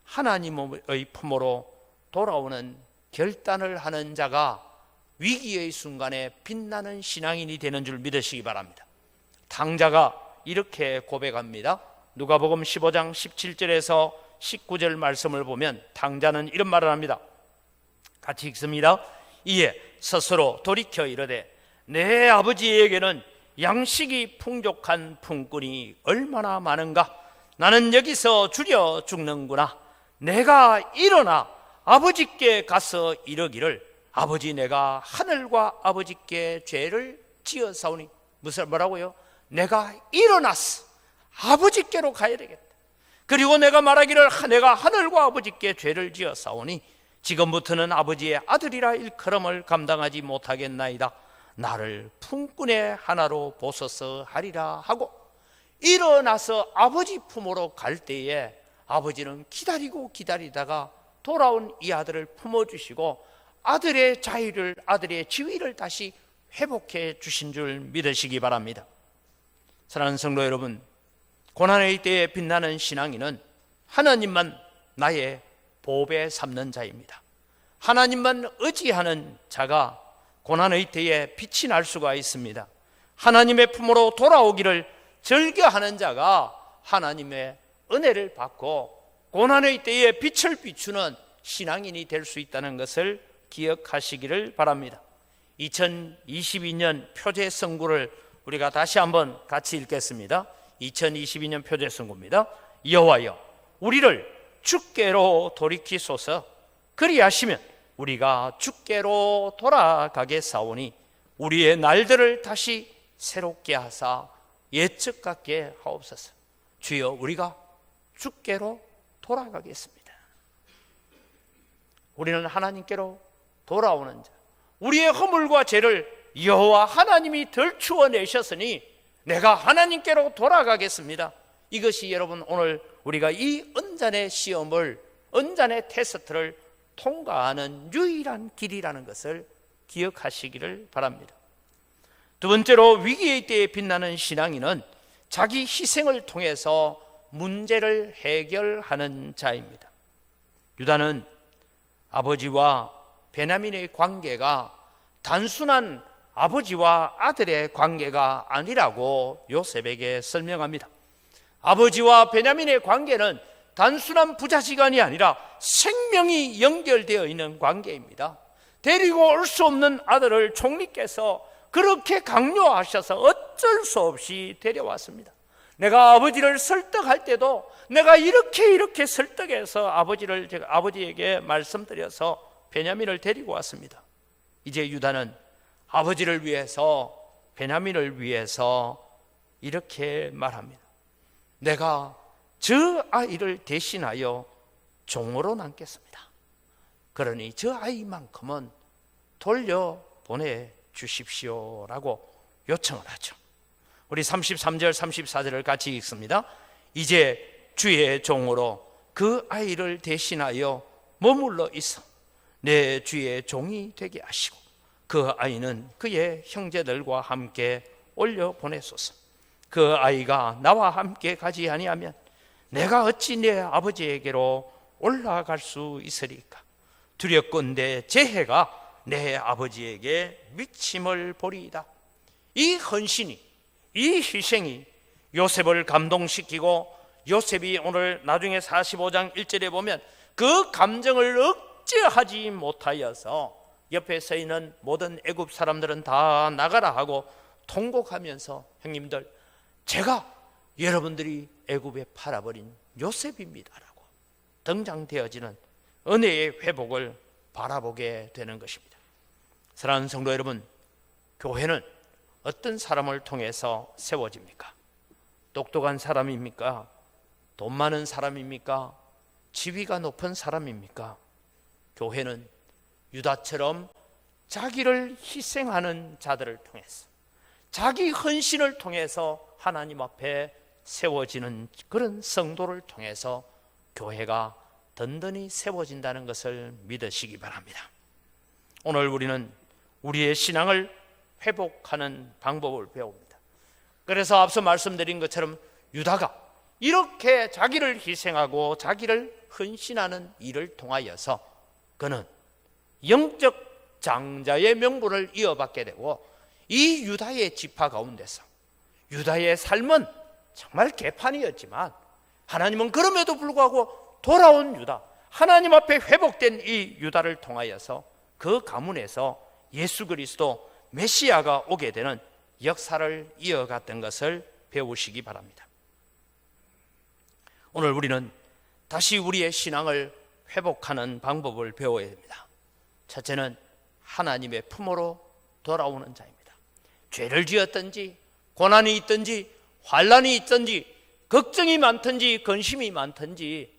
S2: 하나님의 품으로 돌아오는 결단을 하는 자가 위기의 순간에 빛나는 신앙인이 되는 줄 믿으시기 바랍니다. 탕자가 이렇게 고백합니다. 누가복음 15장 17절에서 19절 말씀을 보면 탕자는 이런 말을 합니다. 같이 읽습니다. 이에 스스로 돌이켜 이르되 내 아버지에게는 양식이 풍족한 품꾼이 얼마나 많은가. 나는 여기서 줄여 죽는구나. 내가 일어나 아버지께 가서 이르기를 아버지, 내가 하늘과 아버지께 죄를 지었사오니. 뭐라고요? 내가 일어났어. 아버지께로 가야 되겠다. 그리고 내가 말하기를 내가 하늘과 아버지께 죄를 지었사오니 지금부터는 아버지의 아들이라 일컬음을 감당하지 못하겠나이다. 나를 품꾼의 하나로 보소서 하리라 하고 일어나서 아버지 품으로 갈 때에 아버지는 기다리고 기다리다가 돌아온 이 아들을 품어주시고 아들의 자유를, 아들의 지위를 다시 회복해 주신 줄 믿으시기 바랍니다. 사랑하는 성도 여러분, 고난의 때에 빛나는 신앙인은 하나님만 나의 보배 삼는 자입니다. 하나님만 의지하는 자가 고난의 때에 빛이 날 수가 있습니다. 하나님의 품으로 돌아오기를 즐겨하는 자가 하나님의 은혜를 받고 고난의 때에 빛을 비추는 신앙인이 될 수 있다는 것을 기억하시기를 바랍니다. 2022년 표제 선구를 우리가 다시 한번 같이 읽겠습니다. 2022년 표제 선구입니다. 여호와여, 우리를 주께로 돌이키소서. 그리하시면 우리가 주께로 돌아가겠사오니 우리의 날들을 다시 새롭게 하사 옛적 같게 하옵소서. 주여, 우리가 주께로 돌아가겠습니다. 우리는 하나님께로 돌아오는 자, 우리의 허물과 죄를 여호와 하나님이 덜추어 내셨으니 내가 하나님께로 돌아가겠습니다. 이것이 여러분 오늘 우리가 이 은잔의 시험을, 은잔의 테스트를 통과하는 유일한 길이라는 것을 기억하시기를 바랍니다. 두 번째로, 위기의 때에 빛나는 신앙인은 자기 희생을 통해서 문제를 해결하는 자입니다. 유다는 아버지와 베냐민의 관계가 단순한 아버지와 아들의 관계가 아니라고 요셉에게 설명합니다. 아버지와 베냐민의 관계는 단순한 부자지간이 아니라 생명이 연결되어 있는 관계입니다. 데리고 올 수 없는 아들을 총리께서 그렇게 강요하셔서 어쩔 수 없이 데려왔습니다. 내가 아버지를 설득할 때도 내가 이렇게 설득해서 아버지에게 말씀드려서 베냐민을 데리고 왔습니다. 이제 유다는 아버지를 위해서, 베냐민을 위해서 이렇게 말합니다. 내가 저 아이를 대신하여 종으로 남겠습니다. 그러니 저 아이만큼은 돌려보내 주십시오라고 요청을 하죠. 우리 33절 34절을 같이 읽습니다. 이제 주의 종으로 그 아이를 대신하여 머물러 있어 내 주의 종이 되게 하시고 그 아이는 그의 형제들과 함께 올려 보내소서. 그 아이가 나와 함께 가지 아니하면 내가 어찌 내 아버지에게로 올라갈 수 있으리까? 두렵건대 제 해가 내 아버지에게 미침을 보리이다. 이 헌신이, 이 희생이 요셉을 감동시키고 요셉이 오늘 나중에 45장 1절에 보면 그 감정을 억제하지 못하여서 옆에 서 있는 모든 애굽 사람들은 다 나가라 하고 통곡하면서 형님들 제가 여러분들이 애굽에 팔아버린 요셉입니다라고 등장되어지는 은혜의 회복을 바라보게 되는 것입니다. 사랑하는 성도 여러분, 교회는 어떤 사람을 통해서 세워집니까? 똑똑한 사람입니까? 돈 많은 사람입니까? 지위가 높은 사람입니까? 교회는 유다처럼 자기를 희생하는 자들을 통해서 자기 헌신을 통해서 하나님 앞에 세워지는 그런 성도를 통해서 교회가 든든히 세워진다는 것을 믿으시기 바랍니다. 오늘 우리는 우리의 신앙을 회복하는 방법을 배웁니다. 그래서 앞서 말씀드린 것처럼 유다가 이렇게 자기를 희생하고 자기를 헌신하는 일을 통하여서 그는 영적 장자의 명분을 이어받게 되고 이 유다의 지파 가운데서 유다의 삶은 정말 개판이었지만 하나님은 그럼에도 불구하고 돌아온 유다, 하나님 앞에 회복된 이 유다를 통하여서 그 가문에서 예수 그리스도 메시아가 오게 되는 역사를 이어갔던 것을 배우시기 바랍니다. 오늘 우리는 다시 우리의 신앙을 회복하는 방법을 배워야 됩니다. 첫째는 하나님의 품으로 돌아오는 자입니다. 죄를 지었든지 고난이 있든지 환난이 있든지 걱정이 많든지 근심이 많든지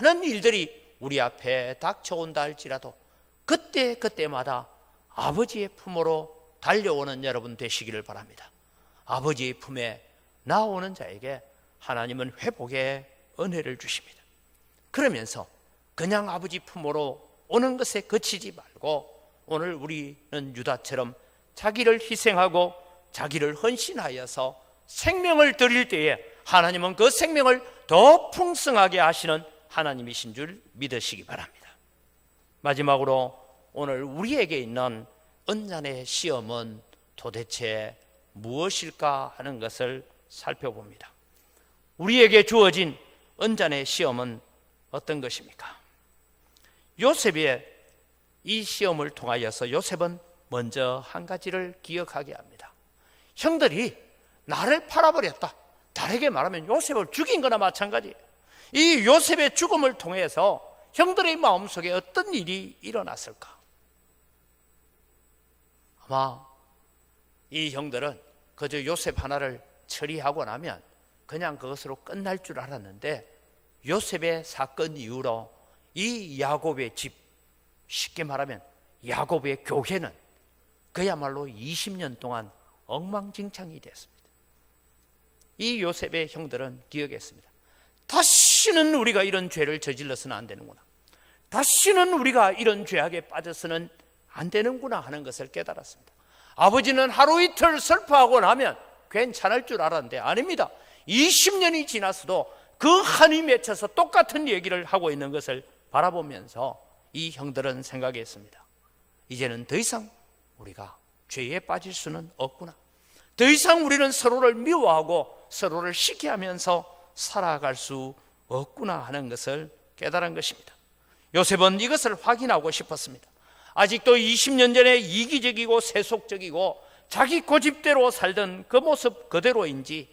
S2: 많은 일들이 우리 앞에 닥쳐온다 할지라도 그때마다 아버지의 품으로 달려오는 여러분 되시기를 바랍니다. 아버지의 품에 나오는 자에게 하나님은 회복의 은혜를 주십니다. 그러면서 그냥 아버지 품으로 오는 것에 그치지 말고 오늘 우리는 유다처럼 자기를 희생하고 자기를 헌신하여서 생명을 드릴 때에 하나님은 그 생명을 더 풍성하게 하시는 하나님이신 줄 믿으시기 바랍니다. 마지막으로 오늘 우리에게 있는 은잔의 시험은 도대체 무엇일까 하는 것을 살펴봅니다. 우리에게 주어진 은잔의 시험은 어떤 것입니까? 요셉의 이 시험을 통하여서 요셉은 먼저 한 가지를 기억하게 합니다. 형들이 나를 팔아버렸다. 다르게 말하면 요셉을 죽인 거나 마찬가지예요. 이 요셉의 죽음을 통해서 형들의 마음속에 어떤 일이 일어났을까? 아마 이 형들은 그저 요셉 하나를 처리하고 나면 그냥 그것으로 끝날 줄 알았는데 요셉의 사건 이후로 이 야곱의 집, 쉽게 말하면 야곱의 교회는 그야말로 20년 동안 엉망진창이 됐습니다. 이 요셉의 형들은 기억했습니다. 다시는 우리가 이런 죄를 저질러서는 안 되는구나. 다시는 우리가 이런 죄악에 빠져서는 안 되는구나 하는 것을 깨달았습니다. 아버지는 하루 이틀 슬퍼하고 나면 괜찮을 줄 알았는데 아닙니다. 20년이 지났어도 그 한이 맺혀서 똑같은 얘기를 하고 있는 것을 바라보면서 이 형들은 생각했습니다. 이제는 더 이상 우리가 죄에 빠질 수는 없구나. 더 이상 우리는 서로를 미워하고 서로를 시기하면서 살아갈 수 없구나 하는 것을 깨달은 것입니다. 요셉은 이것을 확인하고 싶었습니다. 아직도 20년 전에 이기적이고 세속적이고 자기 고집대로 살던 그 모습 그대로인지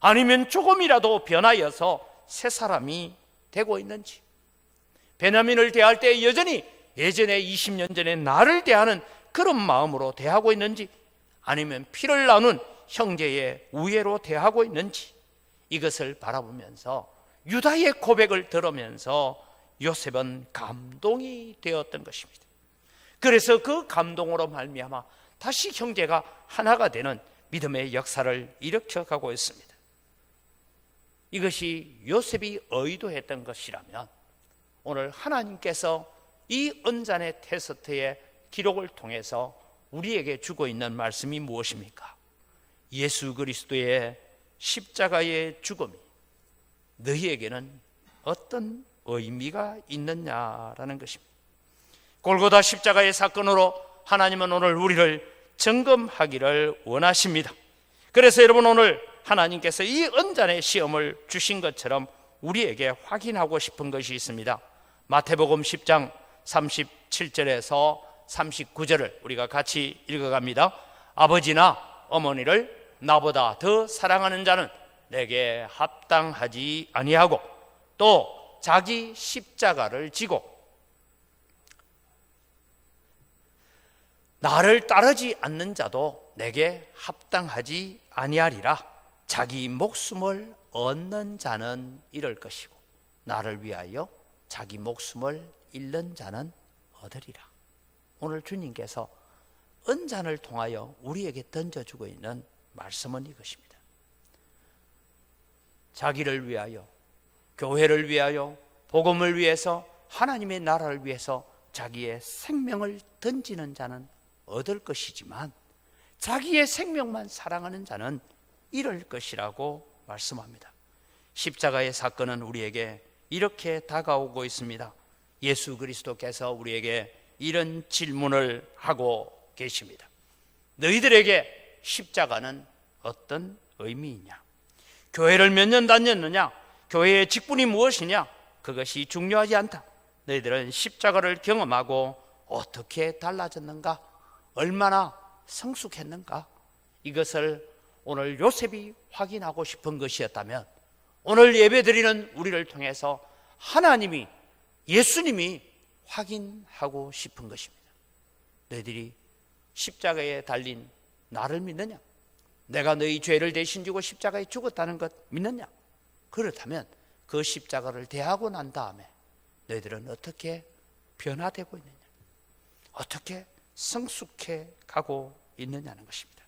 S2: 아니면 조금이라도 변하여서 새 사람이 되고 있는지, 베냐민을 대할 때 여전히 예전에 20년 전에 나를 대하는 그런 마음으로 대하고 있는지 아니면 피를 나눈 형제의 우애로 대하고 있는지 이것을 바라보면서 유다의 고백을 들으면서 요셉은 감동이 되었던 것입니다. 그래서 그 감동으로 말미암아 다시 형제가 하나가 되는 믿음의 역사를 일으켜가고 있습니다. 이것이 요셉이 의도했던 것이라면 오늘 하나님께서 이 은잔의 테스트의 기록을 통해서 우리에게 주고 있는 말씀이 무엇입니까? 예수 그리스도의 십자가의 죽음이 너희에게는 어떤 의미가 있느냐라는 것입니다. 골고다 십자가의 사건으로 하나님은 오늘 우리를 점검하기를 원하십니다. 그래서 여러분, 오늘 하나님께서 이 은잔의 시험을 주신 것처럼 우리에게 확인하고 싶은 것이 있습니다. 마태복음 10장 37절에서 39절을 우리가 같이 읽어갑니다. 아버지나 어머니를 나보다 더 사랑하는 자는 내게 합당하지 아니하고 또 자기 십자가를 지고 나를 따르지 않는 자도 내게 합당하지 아니하리라. 자기 목숨을 얻는 자는 잃을 것이고 나를 위하여 자기 목숨을 잃는 자는 얻으리라. 오늘 주님께서 은잔을 통하여 우리에게 던져주고 있는 말씀은 이것입니다. 자기를 위하여, 교회를 위하여, 복음을 위해서, 하나님의 나라를 위해서 자기의 생명을 던지는 자는 얻을 것이지만 자기의 생명만 사랑하는 자는 잃을 것이라고 말씀합니다. 십자가의 사건은 우리에게 이렇게 다가오고 있습니다. 예수 그리스도께서 우리에게 이런 질문을 하고 계십니다. 너희들에게 십자가는 어떤 의미이냐? 교회를 몇 년 다녔느냐? 교회의 직분이 무엇이냐? 그것이 중요하지 않다. 너희들은 십자가를 경험하고 어떻게 달라졌는가? 얼마나 성숙했는가? 이것을 오늘 요셉이 확인하고 싶은 것이었다면 오늘 예배드리는 우리를 통해서 하나님이, 예수님이 확인하고 싶은 것입니다. 너희들이 십자가에 달린 나를 믿느냐? 내가 너희 죄를 대신 지고 십자가에 죽었다는 것 믿느냐? 그렇다면 그 십자가를 대하고 난 다음에 너희들은 어떻게 변화되고 있느냐? 어떻게 성숙해 가고 있느냐는 것입니다.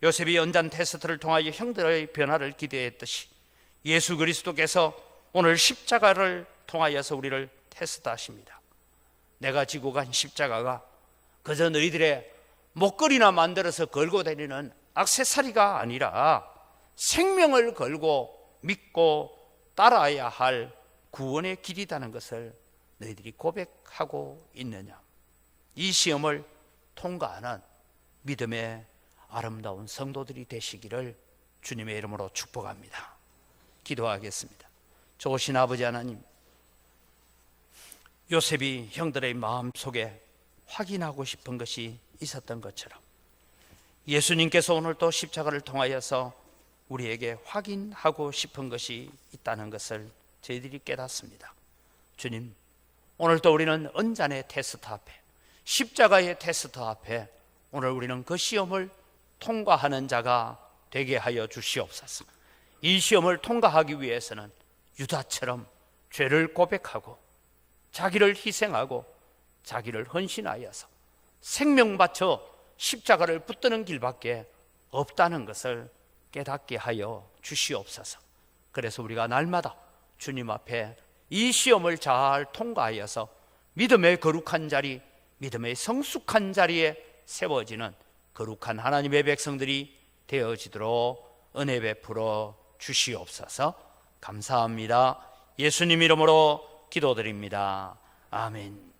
S2: 요셉이 연단 테스트를 통하여 형들의 변화를 기대했듯이 예수 그리스도께서 오늘 십자가를 통하여서 우리를 테스트하십니다. 내가 지고 간 십자가가 그저 너희들의 목걸이나 만들어서 걸고 다니는 액세서리가 아니라 생명을 걸고 믿고 따라야 할 구원의 길이라는 것을 너희들이 고백하고 있느냐? 이 시험을 통과하는 믿음의 아름다운 성도들이 되시기를 주님의 이름으로 축복합니다. 기도하겠습니다. 좋으신 아버지 하나님, 요셉이 형들의 마음속에 확인하고 싶은 것이 있었던 것처럼 예수님께서 오늘 또 십자가를 통하여서 우리에게 확인하고 싶은 것이 있다는 것을 저희들이 깨닫습니다. 주님, 오늘 또 우리는 은잔의 테스트 앞에, 십자가의 테스트 앞에 오늘 우리는 그 시험을 통과하는 자가 되게 하여 주시옵소서. 이 시험을 통과하기 위해서는 유다처럼 죄를 고백하고 자기를 희생하고 자기를 헌신하여서 생명 바쳐 십자가를 붙드는 길밖에 없다는 것을 깨닫게 하여 주시옵소서. 그래서 우리가 날마다 주님 앞에 이 시험을 잘 통과하여서 믿음의 거룩한 자리, 믿음의 성숙한 자리에 세워지는 거룩한 하나님의 백성들이 되어지도록 은혜 베풀어 주시옵소서. 감사합니다. 예수님 이름으로 기도드립니다. 아멘.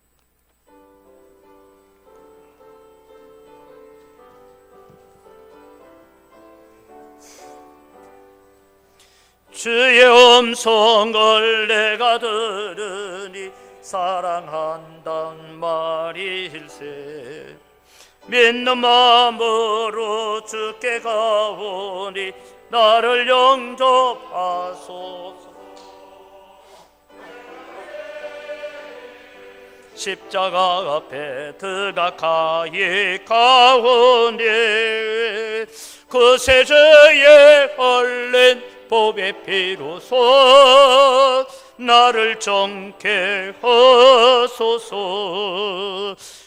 S2: 주의 음성을 내가 들으니 사랑한단 말일세. 믿는 마음으로 주께 가오니 나를 영접하소서. 십자가 앞에 드가카이 가오니 그 세죄에 흘린 법의 피로서 나를 정케 하소서.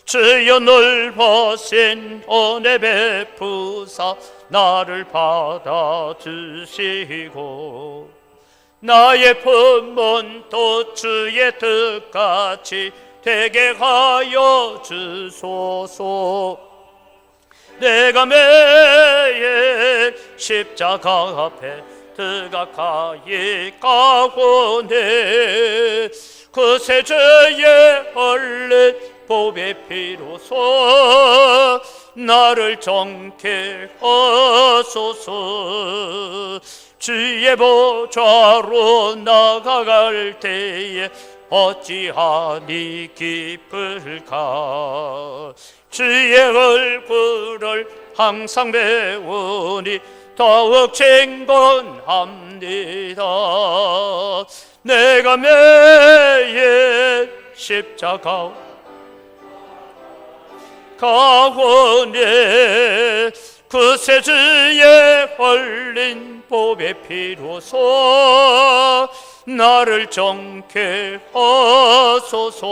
S2: 주여 넓으신 은혜 베푸사 나를 받아주시고 나의 품문도 주의 뜻같이 되게 하여 주소서. 내가 매일 십자가 앞에 뜨각하이 가고네 그 세죄에 흘린 보배 피로써 나를 정케 하소서. 주의 보좌로 나아갈 때에 어찌하니 기쁠까. 주의 얼굴을 항상 배우니 더욱 진건합니다. 내가 매일 십자가 가고네 그 세주에 흘린 보배 피로써 나를 정케 하소서.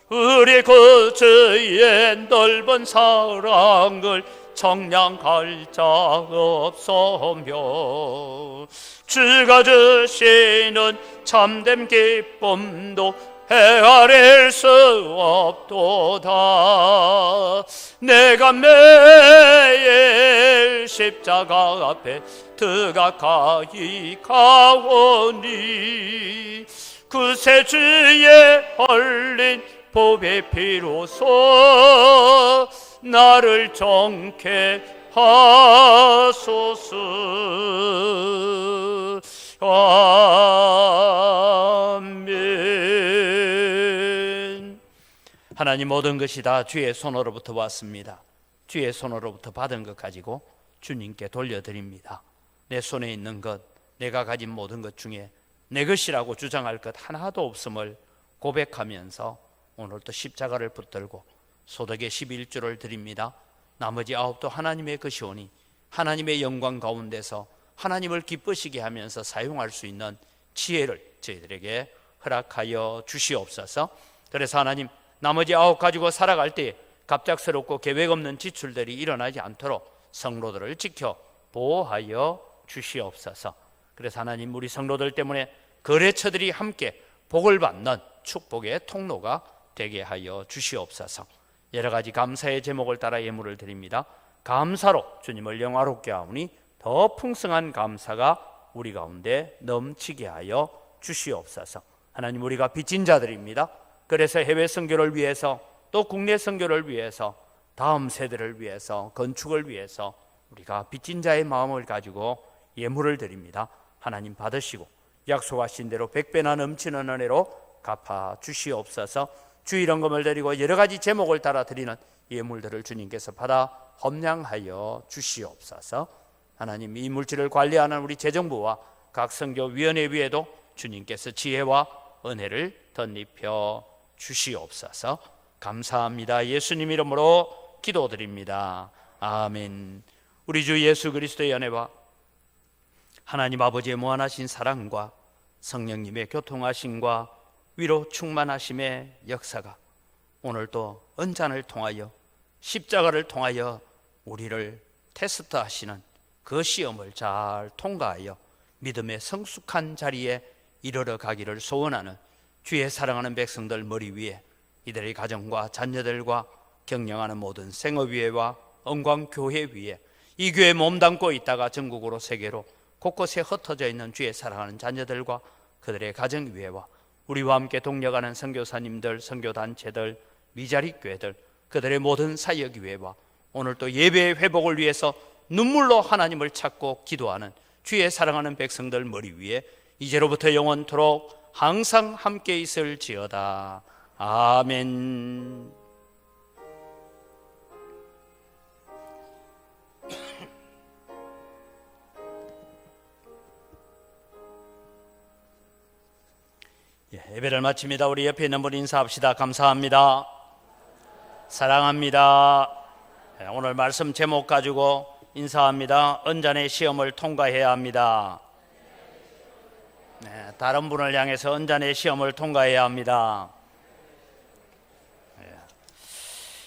S2: 우리 그 주의 넓은 사랑을 청량할 자 없으며 주가 주시는 참된 기쁨도 헤아릴 수 없도다. 내가 매일 십자가 앞에 뜨각하이 가오니 그 새 주에 흘린 보배 피로써 나를 정케 하소서. 아멘. 하나님, 모든 것이 다 주의 손으로부터 왔습니다. 주의 손으로부터 받은 것 가지고 주님께 돌려드립니다. 내 손에 있는 것, 내가 가진 모든 것 중에 내 것이라고 주장할 것 하나도 없음을 고백하면서 오늘도 십자가를 붙들고 소득의 11조를 드립니다. 나머지 9도 하나님의 것이오니 하나님의 영광 가운데서 하나님을 기쁘시게 하면서 사용할 수 있는 지혜를 저희들에게 허락하여 주시옵소서. 그래서 하나님, 나머지 9 가지고 살아갈 때 갑작스럽고 계획 없는 지출들이 일어나지 않도록 성도들을 지켜 보호하여 주시옵소서. 그래서 하나님, 우리 성도들 때문에 거래처들이 함께 복을 받는 축복의 통로가 되게 하여 주시옵소서. 여러 가지 감사의 제목을 따라 예물을 드립니다. 감사로 주님을 영화롭게 하오니 더 풍성한 감사가 우리 가운데 넘치게 하여 주시옵소서. 하나님, 우리가 빚진 자들입니다. 그래서 해외 선교를 위해서 또 국내 선교를 위해서 다음 세대를 위해서 건축을 위해서 우리가 빚진 자의 마음을 가지고 예물을 드립니다. 하나님, 받으시고 약속하신 대로 100배나 넘치는 은혜로 갚아 주시옵소서. 주일헌금을 드리고 여러 가지 제목을 따라 드리는 예물들을 주님께서 받아 험량하여 주시옵소서. 하나님, 이 물질을 관리하는 우리 재정부와 각 선교위원회 위에도 주님께서 지혜와 은혜를 덧입혀 주시옵소서. 감사합니다. 예수님 이름으로 기도드립니다. 아멘. 우리 주 예수 그리스도의 은혜와 하나님 아버지의 무한하신 사랑과 성령님의 교통하심과 위로 충만하심의 역사가 오늘도 언잔을 통하여 십자가를 통하여 우리를 테스트하시는 그 시험을 잘 통과하여 믿음의 성숙한 자리에 이르러 가기를 소원하는 주의 사랑하는 백성들 머리 위에 이들의 가정과 자녀들과 경영하는 모든 생업위회와 언광교회 위에 이 교회에 몸담고 있다가 전국으로 세계로 곳곳에 흩어져 있는 주의 사랑하는 자녀들과 그들의 가정위회와 우리와 함께 동력하는 선교사님들, 선교단체들, 미자리 교회들, 그들의 모든 사역위회와 오늘 또 예배의 회복을 위해서 눈물로 하나님을 찾고 기도하는 주의 사랑하는 백성들 머리 위에 이제로부터 영원토록 항상 함께 있을지어다. 아멘. 예배를 마칩니다. 우리 옆에 있는 분 인사합시다. 감사합니다. 사랑합니다. 오늘 말씀 제목 가지고 인사합니다. 언잔의 시험을 통과해야 합니다. 다른 분을 향해서 언잔의 시험을 통과해야 합니다.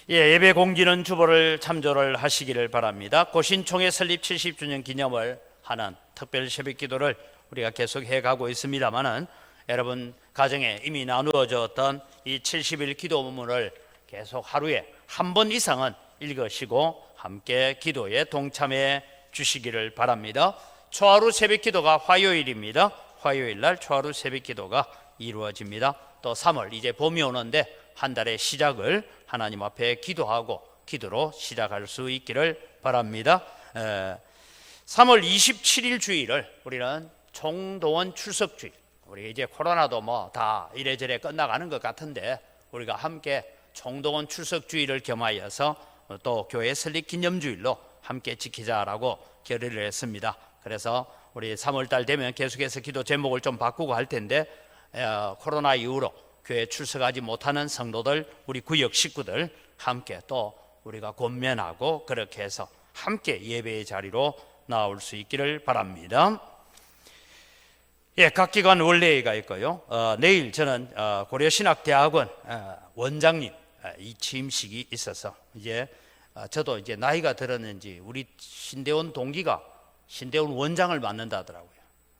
S2: 예배 공지는 주보를 참조를 하시기를 바랍니다. 고신총회 설립 70주년 기념을 하는 특별 새벽 기도를 우리가 계속 해가고 있습니다만은 여러분 가정에 이미 나누어졌던 이 70일 기도문을 계속 하루에 한 번 이상은 읽으시고 함께 기도에 동참해 주시기를 바랍니다. 초하루 새벽 기도가 화요일입니다. 화요일 날 초하루 새벽 기도가 이루어집니다. 또 3월 이제 봄이 오는데 한 달의 시작을 하나님 앞에 기도하고 기도로 시작할 수 있기를 바랍니다. 3월 27일 주일을 우리는 총동원 출석주일, 우리 이제 코로나도 뭐 다 이래저래 끝나가는 것 같은데 우리가 함께 총동원 출석주일을 겸하여서 또 교회 설립 기념주일로 함께 지키자라고 결의를 했습니다. 그래서 우리 3월달 되면 계속해서 기도 제목을 좀 바꾸고 할 텐데 코로나 이후로 교회 출석하지 못하는 성도들, 우리 구역 식구들 함께 또 우리가 권면하고 그렇게 해서 함께 예배의 자리로 나올 수 있기를 바랍니다. 예, 각 기관 원래회가 있고요. 내일 저는 고려신학대학원 원장님 이 취임식이 있어서 이제 저도 이제 나이가 들었는지 우리 신대원 동기가 신대원 원장을 맡는다더라고요.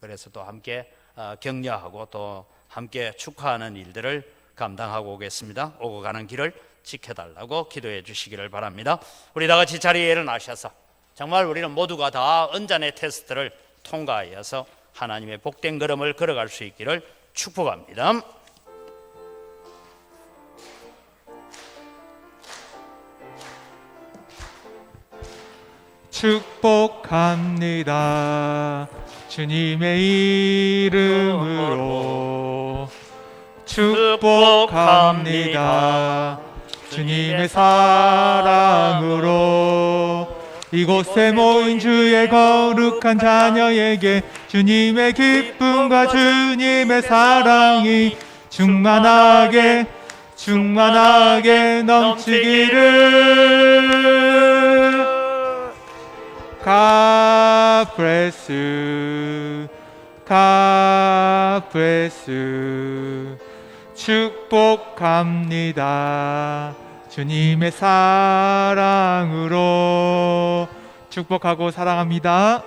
S2: 그래서 또 함께 격려하고 또 함께 축하하는 일들을 감당하고 오겠습니다. 오고 가는 길을 지켜달라고 기도해 주시기를 바랍니다. 우리 다 같이 자리에 일어나셔서 정말 우리는 모두가 다 언잔의 테스트를 통과하여서 하나님의 복된 걸음을 걸어갈 수 있기를 축복합니다.
S1: 축복합니다. 주님의 이름으로 축복합니다. 주님의 사랑으로 이곳에 모인 주의 거룩한 자녀에게 주님의 기쁨과 주님의 사랑이 충만하게 넘치기를. God bless you. God bless you. 축복합니다. 주님의 사랑으로 축복하고 사랑합니다.